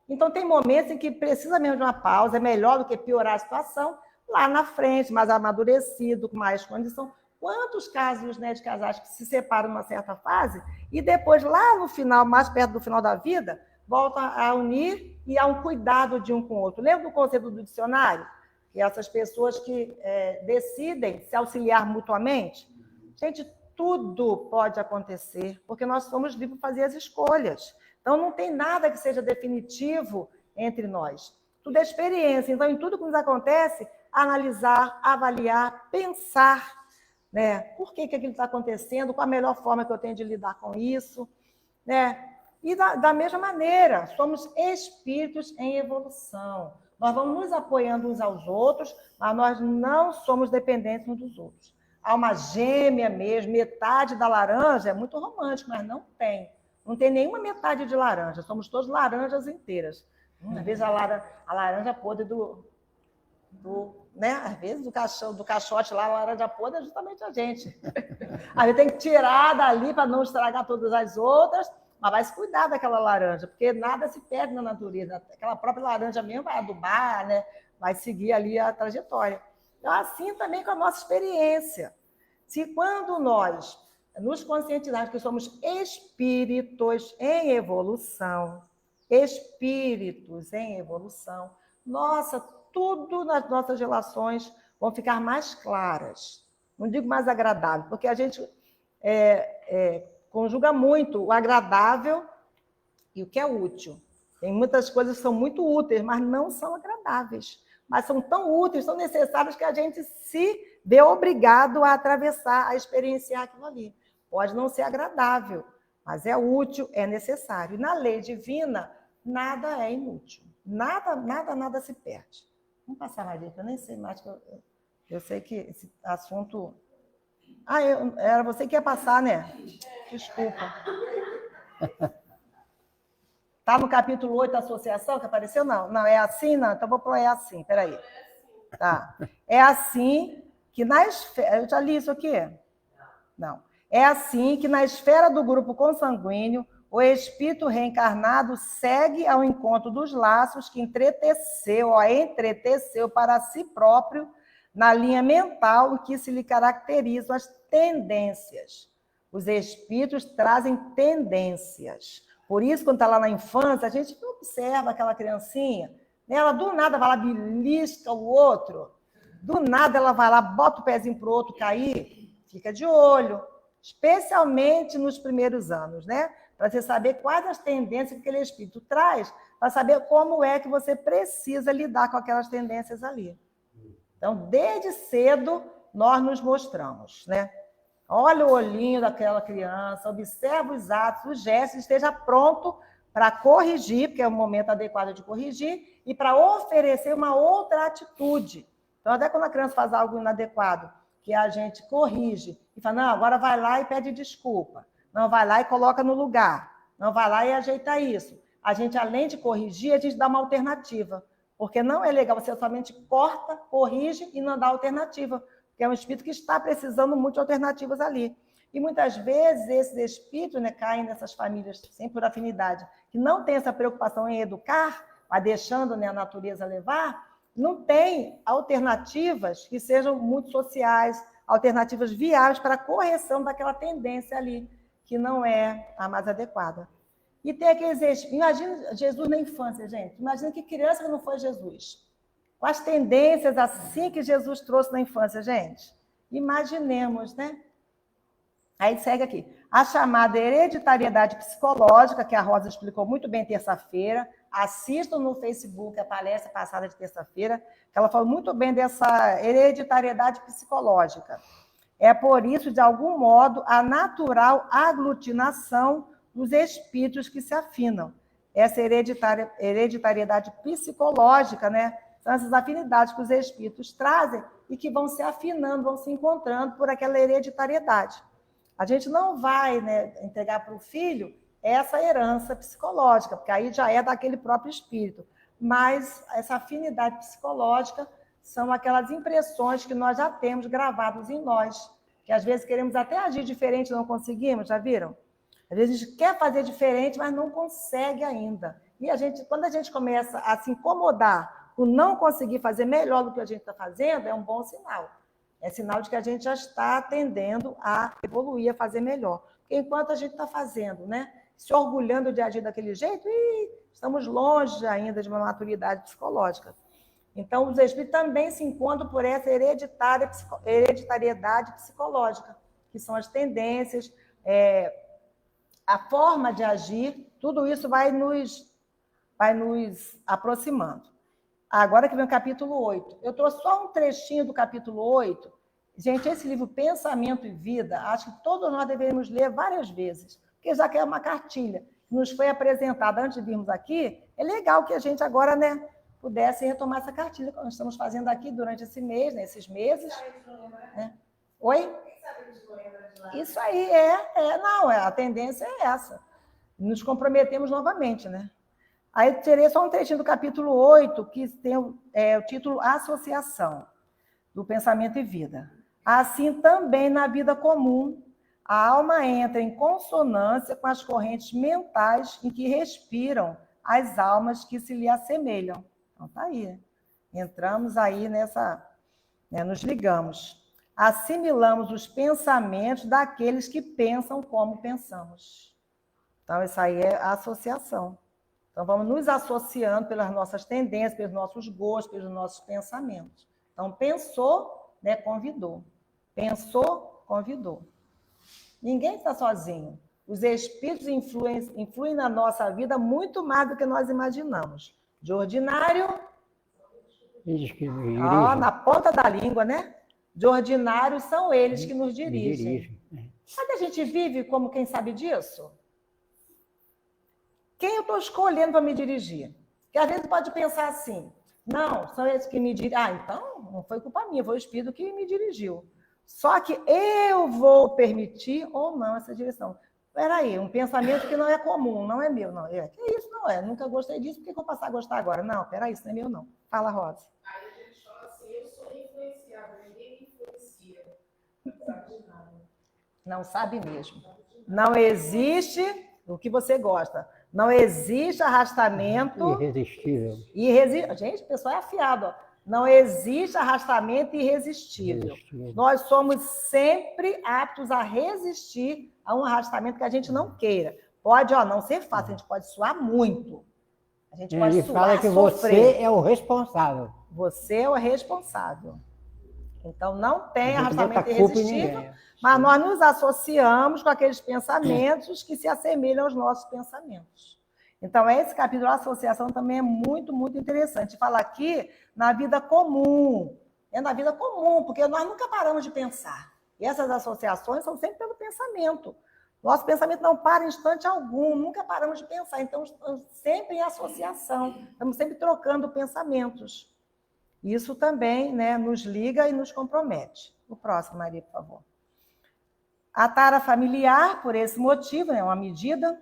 Então tem momentos em que precisa mesmo de uma pausa, é melhor do que piorar a situação. Lá na frente, mais amadurecido, com mais condição. Quantos casos, né, de casais que se separam numa certa fase e depois, lá no final, mais perto do final da vida, voltam a unir e há um cuidado de um com o outro. Lembra do conceito do dicionário? Que essas pessoas que decidem se auxiliar mutuamente. Gente, tudo pode acontecer, porque nós somos livres para fazer as escolhas. Então, não tem nada que seja definitivo entre nós. tudo é experiência. Então, em tudo que nos acontece, analisar, avaliar, pensar, né? Por que aquilo está acontecendo? Qual a melhor forma que eu tenho de lidar com isso? Né? E da mesma maneira, somos espíritos em evolução. Nós vamos nos apoiando uns aos outros, mas nós não somos dependentes uns dos outros. Alma gêmea mesmo, metade da laranja, é muito romântico, mas não tem. Não tem nenhuma metade de laranja, somos todos laranjas inteiras. Às vezes a laranja podre né? Às vezes do caixote lá, a laranja podre é justamente a gente. A gente tem que tirar dali para não estragar todas as outras, mas vai se cuidar daquela laranja, porque nada se perde na natureza. Aquela própria laranja mesmo vai adubar, né? Vai seguir ali a trajetória. Então, assim também com a nossa experiência. Se quando nós nos conscientizarmos que somos espíritos em evolução, nossa, tudo nas nossas relações vão ficar mais claras. Não digo mais agradável, porque a gente conjuga muito o agradável e o que é útil. Tem muitas coisas que são muito úteis, mas não são agradáveis. Mas são tão úteis, tão necessários, que a gente se vê obrigado a atravessar, a experienciar aquilo ali. Pode não ser agradável, mas é útil, é necessário. E na lei divina, nada é inútil. Nada se perde. Vamos passar mais disso, eu nem sei mais, que eu sei que esse assunto... era você que ia passar, né? Desculpa. Está no capítulo 8 da associação que apareceu? Não, é assim? Não, então vou pôr é assim, peraí. Tá. É assim que na esfera... Eu já li isso aqui? Não. É assim que na esfera do grupo consanguíneo, o espírito reencarnado segue ao encontro dos laços que entreteceu para si próprio na linha mental em que se lhe caracterizam as tendências. Os espíritos trazem tendências. Por isso, quando está lá na infância, a gente observa aquela criancinha, né? Ela do nada vai lá, belisca o outro, do nada ela vai lá, bota o pezinho para o outro cair, fica de olho, especialmente nos primeiros anos, né? Para você saber quais as tendências que aquele espírito traz, para saber como é que você precisa lidar com aquelas tendências ali. Então, desde cedo, nós nos mostramos, né? Olha o olhinho daquela criança, observa os atos, os gestos, esteja pronto para corrigir, porque é o momento adequado de corrigir, e para oferecer uma outra atitude. Então, até quando a criança faz algo inadequado, que a gente corrige, e fala, não, agora vai lá e pede desculpa. Não, vai lá e coloca no lugar. Não, vai lá e ajeita isso. A gente, além de corrigir, a gente dá uma alternativa. Porque não é legal, você somente corta, corrige e não dá alternativa. Porque é um espírito que está precisando muito de alternativas ali. E muitas vezes esses espíritos, né, caem nessas famílias, sempre por afinidade, que não tem essa preocupação em educar, mas deixando, né, a natureza levar, não tem alternativas que sejam muito sociais, alternativas viáveis para a correção daquela tendência ali, que não é a mais adequada. E tem aqueles espíritos... Imagina Jesus na infância, gente. Imagina que criança que não foi Jesus. Com as tendências assim que Jesus trouxe na infância, gente. Imaginemos, né? Aí segue aqui. A chamada hereditariedade psicológica, que a Rosa explicou muito bem terça-feira. Assistam no Facebook a palestra passada de terça-feira, que ela falou muito bem dessa hereditariedade psicológica. É por isso, de algum modo, a natural aglutinação dos espíritos que se afinam. Essa hereditariedade psicológica, né? São essas afinidades que os espíritos trazem e que vão se afinando, vão se encontrando por aquela hereditariedade. A gente não vai, né, entregar para o filho essa herança psicológica, porque aí já é daquele próprio espírito. Mas essa afinidade psicológica são aquelas impressões que nós já temos gravadas em nós, que às vezes queremos até agir diferente e não conseguimos, já viram? Às vezes a gente quer fazer diferente, mas não consegue ainda. E quando a gente começa a se incomodar por não conseguir fazer melhor do que a gente está fazendo, é um bom sinal. É sinal de que a gente já está tendendo a evoluir, a fazer melhor. Porque enquanto a gente está fazendo, né, se orgulhando de agir daquele jeito, estamos longe ainda de uma maturidade psicológica. Então, os espíritos também se encontram por essa hereditariedade psicológica, que são as tendências, a forma de agir, tudo isso vai nos aproximando. Agora que vem o capítulo 8. Eu trouxe só um trechinho do capítulo 8. Gente, esse livro Pensamento e Vida, acho que todos nós deveríamos ler várias vezes, porque já que é uma cartilha que nos foi apresentada antes de virmos aqui, é legal que a gente agora, né, pudesse retomar essa cartilha que nós estamos fazendo aqui durante esse mês, né, esses meses. Né? Oi? Isso aí, não, a tendência é essa. Nos comprometemos novamente, né? Aí tirei só um trechinho do capítulo 8, que tem o título Associação do Pensamento e Vida. Assim também na vida comum, a alma entra em consonância com as correntes mentais em que respiram as almas que se lhe assemelham. Então tá aí, né? Entramos aí nessa, né, nos ligamos. Assimilamos os pensamentos daqueles que pensam como pensamos. Então, isso aí é a associação. Então, vamos nos associando pelas nossas tendências, pelos nossos gostos, pelos nossos pensamentos. Então, pensou, né, convidou. Pensou, convidou. Ninguém está sozinho. Os espíritos influem na nossa vida muito mais do que nós imaginamos. De ordinário, na ponta da língua, né? De ordinário são eles que nos dirigem. Sabe, a gente vive como quem sabe disso? Quem eu estou escolhendo para me dirigir? Porque às vezes pode pensar assim, não, são eles que me dirigem. Ah, então não foi culpa minha, foi o Espírito que me dirigiu. Só que eu vou permitir ou não essa direção. Espera aí, um pensamento que não é comum, não é meu, não. Que isso não é? Nunca gostei disso, por que eu vou passar a gostar agora? Não, espera aí, isso não é meu, não. Fala, Rosa. Aí a gente fala assim, eu sou influenciável, ninguém me influencia. Não sabe de nada. Não sabe mesmo. Não existe o que você gosta. Não existe arrastamento... Irresistível. Gente, o pessoal é afiado. Ó. Não existe arrastamento irresistível. Nós somos sempre aptos a resistir a um arrastamento que a gente não queira. Pode não ser fácil, a gente pode suar muito. A gente pode Ele suar, fala que sofrer. você é o responsável. Você é o responsável. Então, não tem A gente arrastamento bota culpa em irresistível, ninguém. mas nós nos associamos com aqueles pensamentos que se assemelham aos nossos pensamentos. Então, esse capítulo, a associação, também é muito, muito interessante. Fala aqui na vida comum. É na vida comum, porque nós nunca paramos de pensar. E essas associações são sempre pelo pensamento. Nosso pensamento não para em instante algum, nunca paramos de pensar. Então, estamos sempre em associação, estamos sempre trocando pensamentos. Isso também, né, nos liga e nos compromete. O próximo, Maria, por favor. A tara familiar, por esse motivo, é uma medida,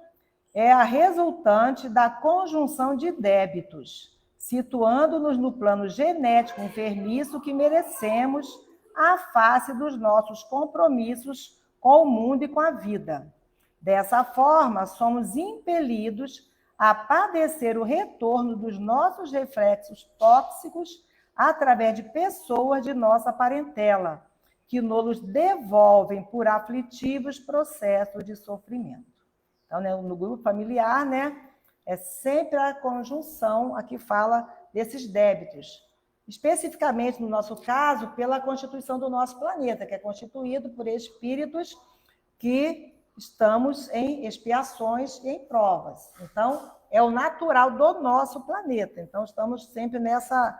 é a resultante da conjunção de débitos, situando-nos no plano genético enfermiço que merecemos à face dos nossos compromissos com o mundo e com a vida. Dessa forma, somos impelidos a padecer o retorno dos nossos reflexos tóxicos através de pessoas de nossa parentela, que nos devolvem por aflitivos processos de sofrimento. Então, né, no grupo familiar, né, é sempre a conjunção a que fala desses débitos. Especificamente, no nosso caso, pela constituição do nosso planeta, que é constituído por espíritos que estamos em expiações e em provas. Então, é o natural do nosso planeta. Então, estamos sempre nessa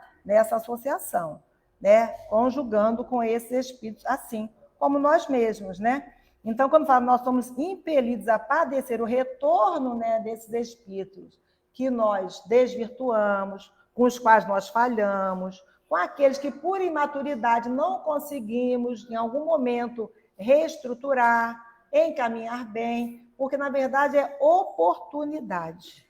associação, né? Conjugando com esses espíritos, assim como nós mesmos, né? Então, quando fala, nós somos impelidos a padecer o retorno, né, desses espíritos que nós desvirtuamos, com os quais nós falhamos, com aqueles que, por imaturidade, não conseguimos, em algum momento, reestruturar, encaminhar bem, porque, na verdade, é oportunidade.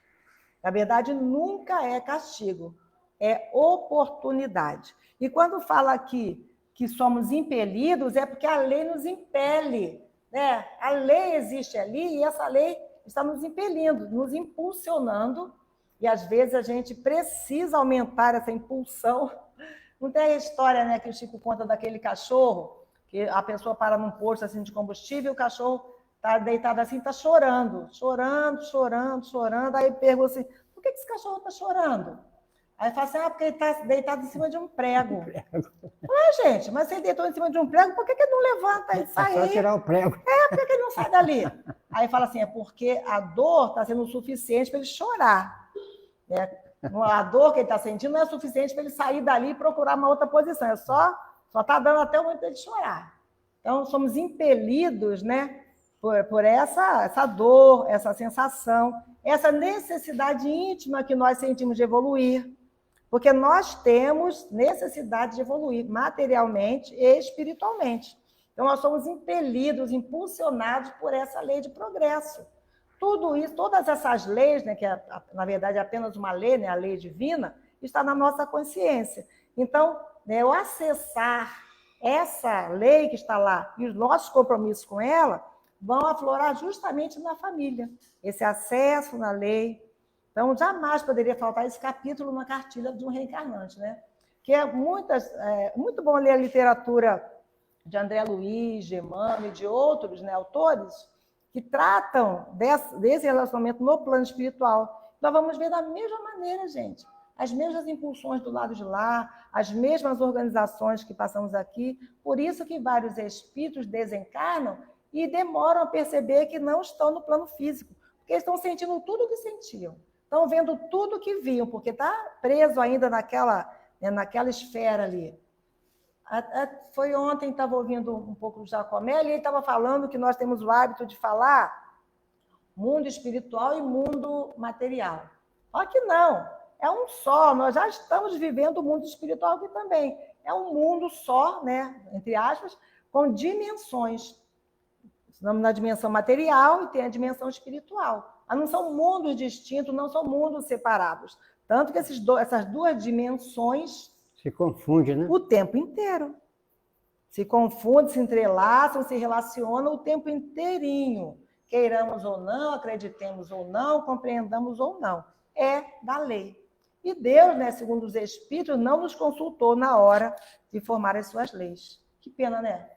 Na verdade, nunca é castigo, é oportunidade. E quando fala aqui que somos impelidos, é porque a lei nos impele, né? A lei existe ali e essa lei está nos impelindo, nos impulsionando, e às vezes a gente precisa aumentar essa impulsão. Não tem a história, né, que o Chico conta daquele cachorro, que a pessoa para num posto assim, de combustível e o cachorro está deitado assim, está chorando, aí pergunta assim, por que esse cachorro está chorando? Aí fala assim, porque ele está deitado em cima de um prego. Gente, mas se ele deitou em cima de um prego, por que ele não levanta e sai? É só tirar o prego. Por que ele não sai dali? Aí fala assim, é porque a dor está sendo o suficiente para ele chorar. A dor que ele está sentindo não é suficiente para ele sair dali e procurar uma outra posição. É só está dando até o momento de chorar. Então, somos impelidos, né, por essa dor, essa sensação, essa necessidade íntima que nós sentimos de evoluir. Porque nós temos necessidade de evoluir materialmente e espiritualmente. Então, nós somos impelidos, impulsionados por essa lei de progresso. Tudo isso, todas essas leis, né, que na verdade é apenas uma lei, né, a lei divina, está na nossa consciência. Então, né, eu acessar essa lei que está lá e os nossos compromissos com ela vão aflorar justamente na família. Esse acesso na lei. Então, jamais poderia faltar esse capítulo na cartilha de um reencarnante, né? Que é muito bom ler a literatura de André Luiz, de Emmanuel e de outros, né, autores que tratam desse relacionamento no plano espiritual. Nós vamos ver da mesma maneira, gente. As mesmas impulsões do lado de lá, as mesmas organizações que passamos aqui. Por isso que vários espíritos desencarnam e demoram a perceber que não estão no plano físico, porque eles estão sentindo tudo o que sentiam. Estão vendo tudo o que viam, porque está preso ainda naquela esfera ali. Foi ontem, estava ouvindo um pouco do Jacomé, e ele estava falando que nós temos o hábito de falar mundo espiritual e mundo material. Só que não, é um só, nós já estamos vivendo o mundo espiritual aqui também. É um mundo só, né, entre aspas, com dimensões. Estamos na dimensão material e tem a dimensão espiritual. Mas não são mundos distintos, não são mundos separados. Tanto que essas duas dimensões se confunde, né? O tempo inteiro. Se confundem, se entrelaçam, se relacionam o tempo inteirinho. Queiramos ou não, acreditemos ou não, compreendamos ou não. É da lei. E Deus, né, segundo os Espíritos, não nos consultou na hora de formar as suas leis. Que pena, né?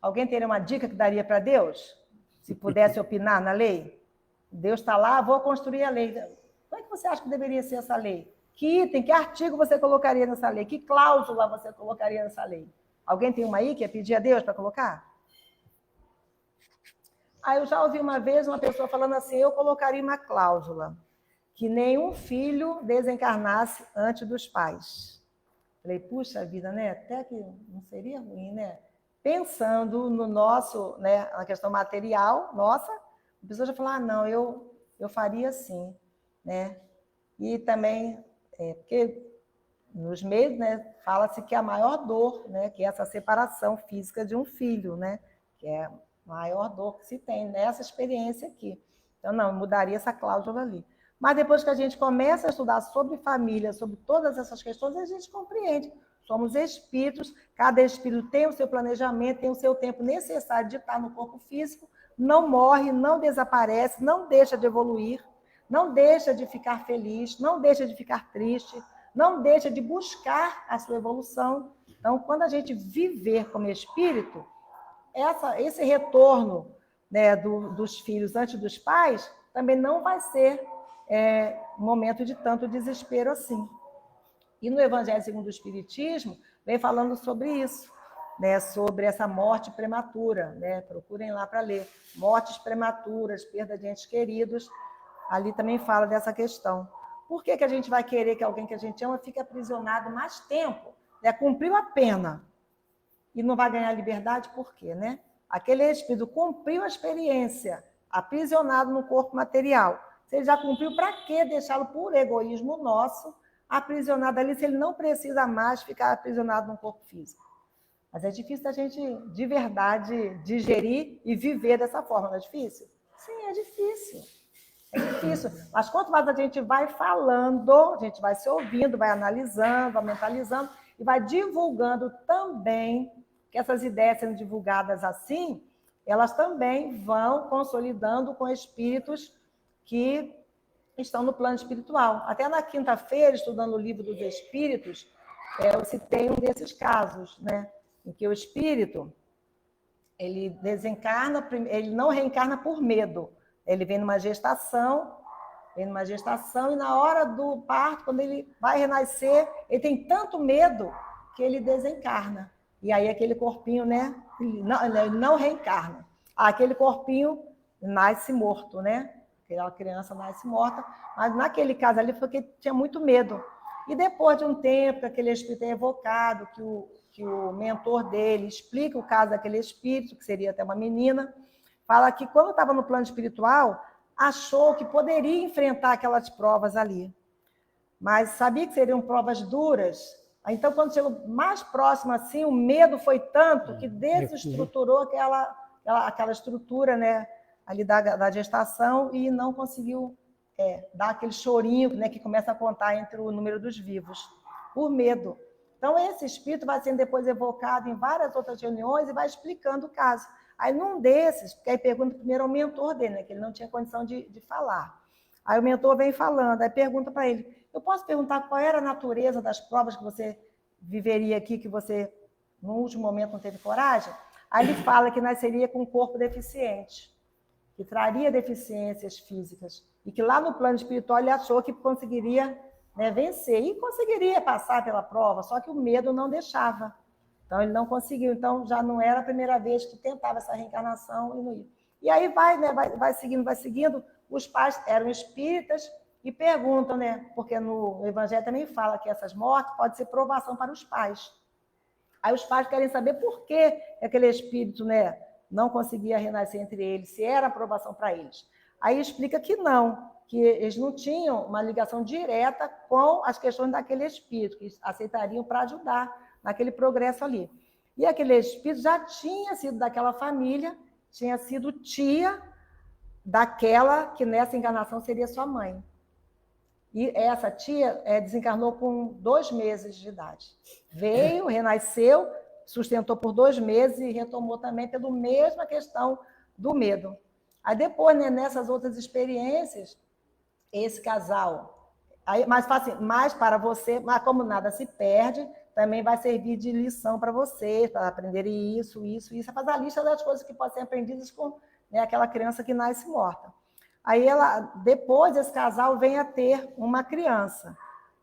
Alguém teria uma dica que daria para Deus? Se pudesse opinar na lei? Deus está lá, vou construir a lei. Como é que você acha que deveria ser essa lei? Que item, que artigo você colocaria nessa lei? Que cláusula você colocaria nessa lei? Alguém tem uma aí que ia pedir a Deus para colocar? Eu já ouvi uma vez uma pessoa falando assim, eu colocaria uma cláusula, que nenhum filho desencarnasse antes dos pais. Falei, puxa vida, né? Até que não seria ruim, né? Pensando no nosso, né, na questão material, nossa, a pessoa já falou, não, eu faria assim, né? E também, porque nos meios, né, fala-se que a maior dor, né, que é essa separação física de um filho, né, que é a maior dor que se tem nessa experiência aqui. Então, não, mudaria essa cláusula ali. Mas depois que a gente começa a estudar sobre família, sobre todas essas questões, a gente compreende. Somos espíritos, cada espírito tem o seu planejamento, tem o seu tempo necessário de estar no corpo físico, não morre, não desaparece, não deixa de evoluir, não deixa de ficar feliz, não deixa de ficar triste, não deixa de buscar a sua evolução. Então, quando a gente viver como espírito, esse retorno, né, dos filhos antes dos pais também não vai ser um momento de tanto desespero assim. E no Evangelho segundo o Espiritismo, vem falando sobre isso, né, sobre essa morte prematura. Né? Procurem lá para ler. Mortes prematuras, perda de entes queridos. Ali também fala dessa questão. Por que a gente vai querer que alguém que a gente ama fique aprisionado mais tempo? Né? Cumpriu a pena e não vai ganhar liberdade, por quê? Né? Aquele espírito cumpriu a experiência, aprisionado no corpo material. Se ele já cumpriu, para que deixá-lo por egoísmo nosso, aprisionado ali, se ele não precisa mais ficar aprisionado no corpo físico? Mas é difícil da gente, de verdade, digerir e viver dessa forma, não é difícil? Sim, é difícil. É difícil. Mas quanto mais a gente vai falando, a gente vai se ouvindo, vai analisando, vai mentalizando e vai divulgando também, que essas ideias sendo divulgadas assim, elas também vão consolidando com espíritos que estão no plano espiritual. Até na quinta-feira, estudando o livro dos espíritos, eu citei um desses casos, né, em que o espírito, ele desencarna, ele não reencarna por medo. Ele vem numa gestação, e na hora do parto, quando ele vai renascer, ele tem tanto medo que ele desencarna. E aí aquele corpinho, né, ele não reencarna. Aquele corpinho nasce morto, né? aquela criança nasce morta, mas naquele caso ali foi porque tinha muito medo. E depois de um tempo que aquele espírito é evocado, que o mentor dele explica o caso daquele espírito, que seria até uma menina, fala que quando estava no plano espiritual, achou que poderia enfrentar aquelas provas ali, mas sabia que seriam provas duras. Então, quando chegou mais próximo assim, o medo foi tanto que desestruturou aquela estrutura, né, ali da gestação e não conseguiu dar aquele chorinho, né, que começa a contar entre o número dos vivos, por medo. Então, esse espírito vai sendo depois evocado em várias outras reuniões e vai explicando o caso. Aí, num desses, porque aí pergunta primeiro ao mentor dele, né, que ele não tinha condição de falar. Aí o mentor vem falando, aí pergunta para ele, eu posso perguntar qual era a natureza das provas que você viveria aqui, que você, no último momento, não teve coragem? Aí ele fala que nasceria com um corpo deficiente, que traria deficiências físicas, e que lá no plano espiritual ele achou que conseguiria, né, vencer, e conseguiria passar pela prova, só que o medo não deixava. Então, ele não conseguiu. Então, já não era a primeira vez que tentava essa reencarnação e não ia. E aí vai, né, vai seguindo. Os pais eram espíritas e perguntam, né, porque no Evangelho também fala que essas mortes podem ser provação para os pais. Aí os pais querem saber por que aquele espírito, né, não conseguia renascer entre eles, se era aprovação para eles. Aí explica que não, que eles não tinham uma ligação direta com as questões daquele espírito, que aceitariam para ajudar naquele progresso ali. E aquele espírito já tinha sido daquela família, tinha sido tia daquela que nessa encarnação seria sua mãe. E essa tia desencarnou com 2 meses de idade. Veio, renasceu, sustentou por 2 meses e retomou também pela mesma questão do medo. Aí depois, né, nessas outras experiências, esse casal, aí, mas assim, mais para você, mas como nada se perde, também vai servir de lição para vocês, para aprenderem isso. Faz a lista das coisas que podem ser aprendidas com, né, aquela criança que nasce morta. Aí depois esse casal vem a ter uma criança.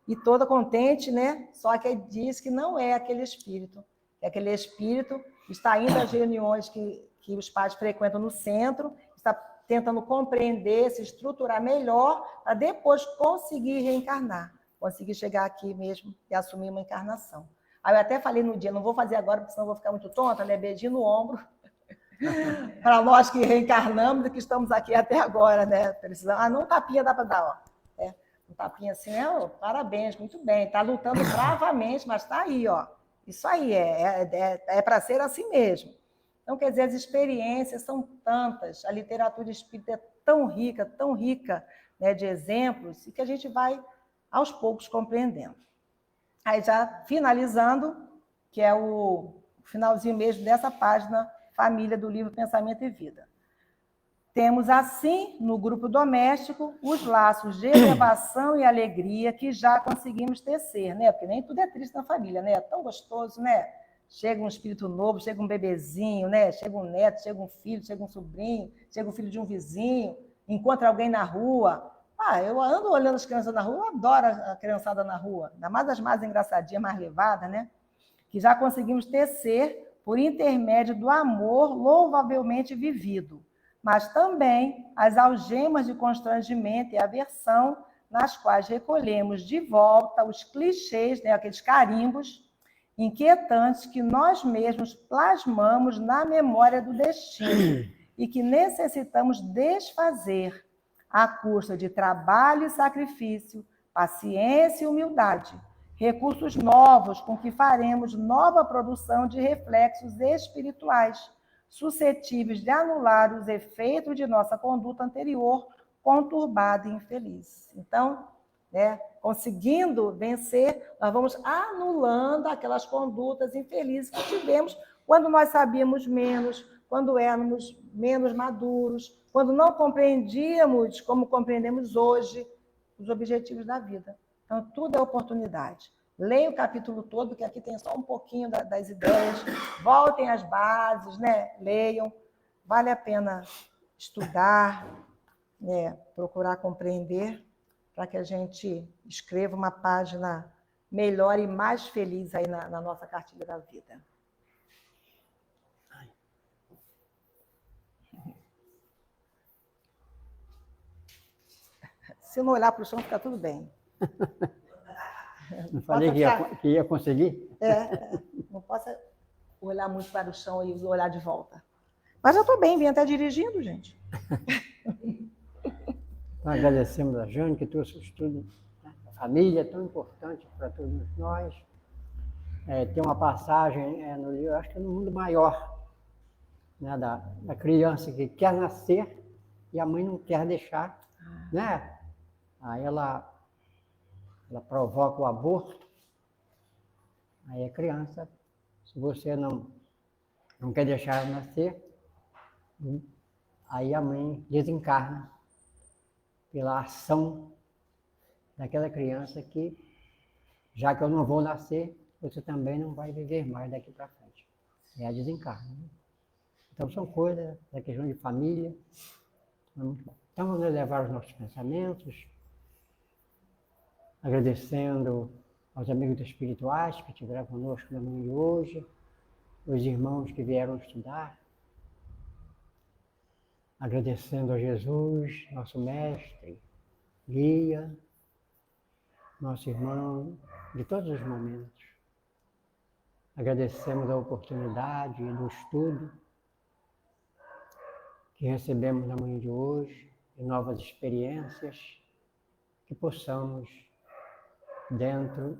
E toda contente, né? Só que ele diz que não é aquele espírito. Que aquele espírito está indo às reuniões que os pais frequentam no centro, está tentando compreender, se estruturar melhor, para depois conseguir reencarnar, conseguir chegar aqui mesmo e assumir uma encarnação. Aí eu até falei no dia, não vou fazer agora, porque senão eu vou ficar muito tonta, né? Beijinho no ombro, para nós que reencarnamos e que estamos aqui até agora, né? Precisamos. Não tapinha dá para dar, ó. Um tapinha assim, parabéns, muito bem. Está lutando bravamente, mas está aí, ó. Isso aí é para ser assim mesmo. Então, quer dizer, as experiências são tantas, a literatura espírita é tão rica, né, de exemplos, e que a gente vai, aos poucos, compreendendo. Aí, já finalizando, que é o finalzinho mesmo dessa página, família do livro Pensamento e Vida. Temos, assim, no grupo doméstico, os laços de elevação e alegria que já conseguimos tecer, né? Porque nem tudo é triste na família, né? É tão gostoso, né? Chega um espírito novo, chega um bebezinho, né? Chega um neto, chega um filho, chega um sobrinho, chega um filho de um vizinho, encontra alguém na rua. Eu ando olhando as crianças na rua, eu adoro a criançada na rua, ainda mais as mais engraçadinhas, mais levadas, né? Que já conseguimos tecer por intermédio do amor louvavelmente vivido, mas também as algemas de constrangimento e aversão nas quais recolhemos de volta os clichês, né, aqueles carimbos inquietantes que nós mesmos plasmamos na memória do destino e que necessitamos desfazer à custa de trabalho e sacrifício, paciência e humildade, recursos novos com que faremos nova produção de reflexos espirituais, suscetíveis de anular os efeitos de nossa conduta anterior, conturbada e infeliz. Então, né, conseguindo vencer, nós vamos anulando aquelas condutas infelizes que tivemos quando nós sabíamos menos, quando éramos menos maduros, quando não compreendíamos como compreendemos hoje os objetivos da vida. Então, tudo é oportunidade. Leiam o capítulo todo, porque aqui tem só um pouquinho das ideias. Voltem às bases, né? Leiam. Vale a pena estudar, né? Procurar compreender, para que a gente escreva uma página melhor e mais feliz aí na nossa cartilha da vida. Se não olhar para o chão, fica tudo bem. Não falei que ia conseguir? Não posso olhar muito para o chão e olhar de volta. Mas eu estou bem, vim até dirigindo, gente. Então, agradecemos a Jane que trouxe o estudo. A família é tão importante para todos nós. Tem uma passagem no livro, acho que é no Mundo Maior, né, da criança que quer nascer e a mãe não quer deixar, né? Aí ela provoca o aborto. Aí a criança, se você não quer deixar ela nascer, aí a mãe desencarna pela ação daquela criança que, já que eu não vou nascer, você também não vai viver mais daqui para frente. É a desencarna. Né? Então são coisas da questão de família. É muito bom. Então vamos elevar os nossos pensamentos, agradecendo aos amigos espirituais que estiveram conosco na manhã de hoje, os irmãos que vieram estudar, agradecendo a Jesus, nosso mestre, guia, nosso irmão de todos os momentos. Agradecemos a oportunidade do estudo que recebemos na manhã de hoje, e novas experiências que possamos, dentro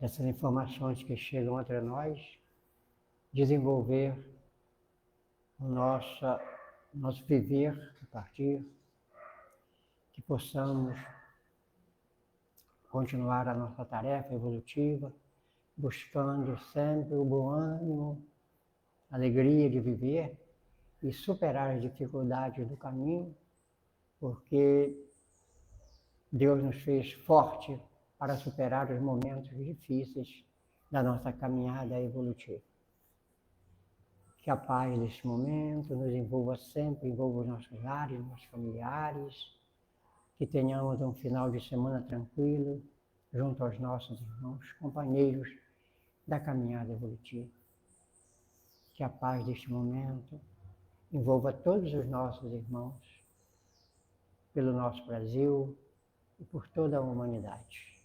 dessas informações que chegam entre nós, desenvolver o nosso viver a partir, que possamos continuar a nossa tarefa evolutiva, buscando sempre o bom ânimo, a alegria de viver e superar as dificuldades do caminho, porque Deus nos fez forte para superar os momentos difíceis da nossa caminhada evolutiva. Que a paz deste momento nos envolva sempre, envolva os nossos lares, nossos familiares, que tenhamos um final de semana tranquilo junto aos nossos irmãos, companheiros da caminhada evolutiva. Que a paz deste momento envolva todos os nossos irmãos, pelo nosso Brasil e por toda a humanidade.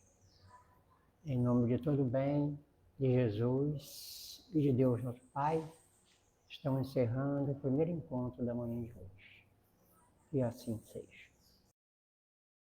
Em nome de todo o bem, de Jesus e de Deus nosso Pai, estamos encerrando o primeiro encontro da manhã de hoje. E assim seja.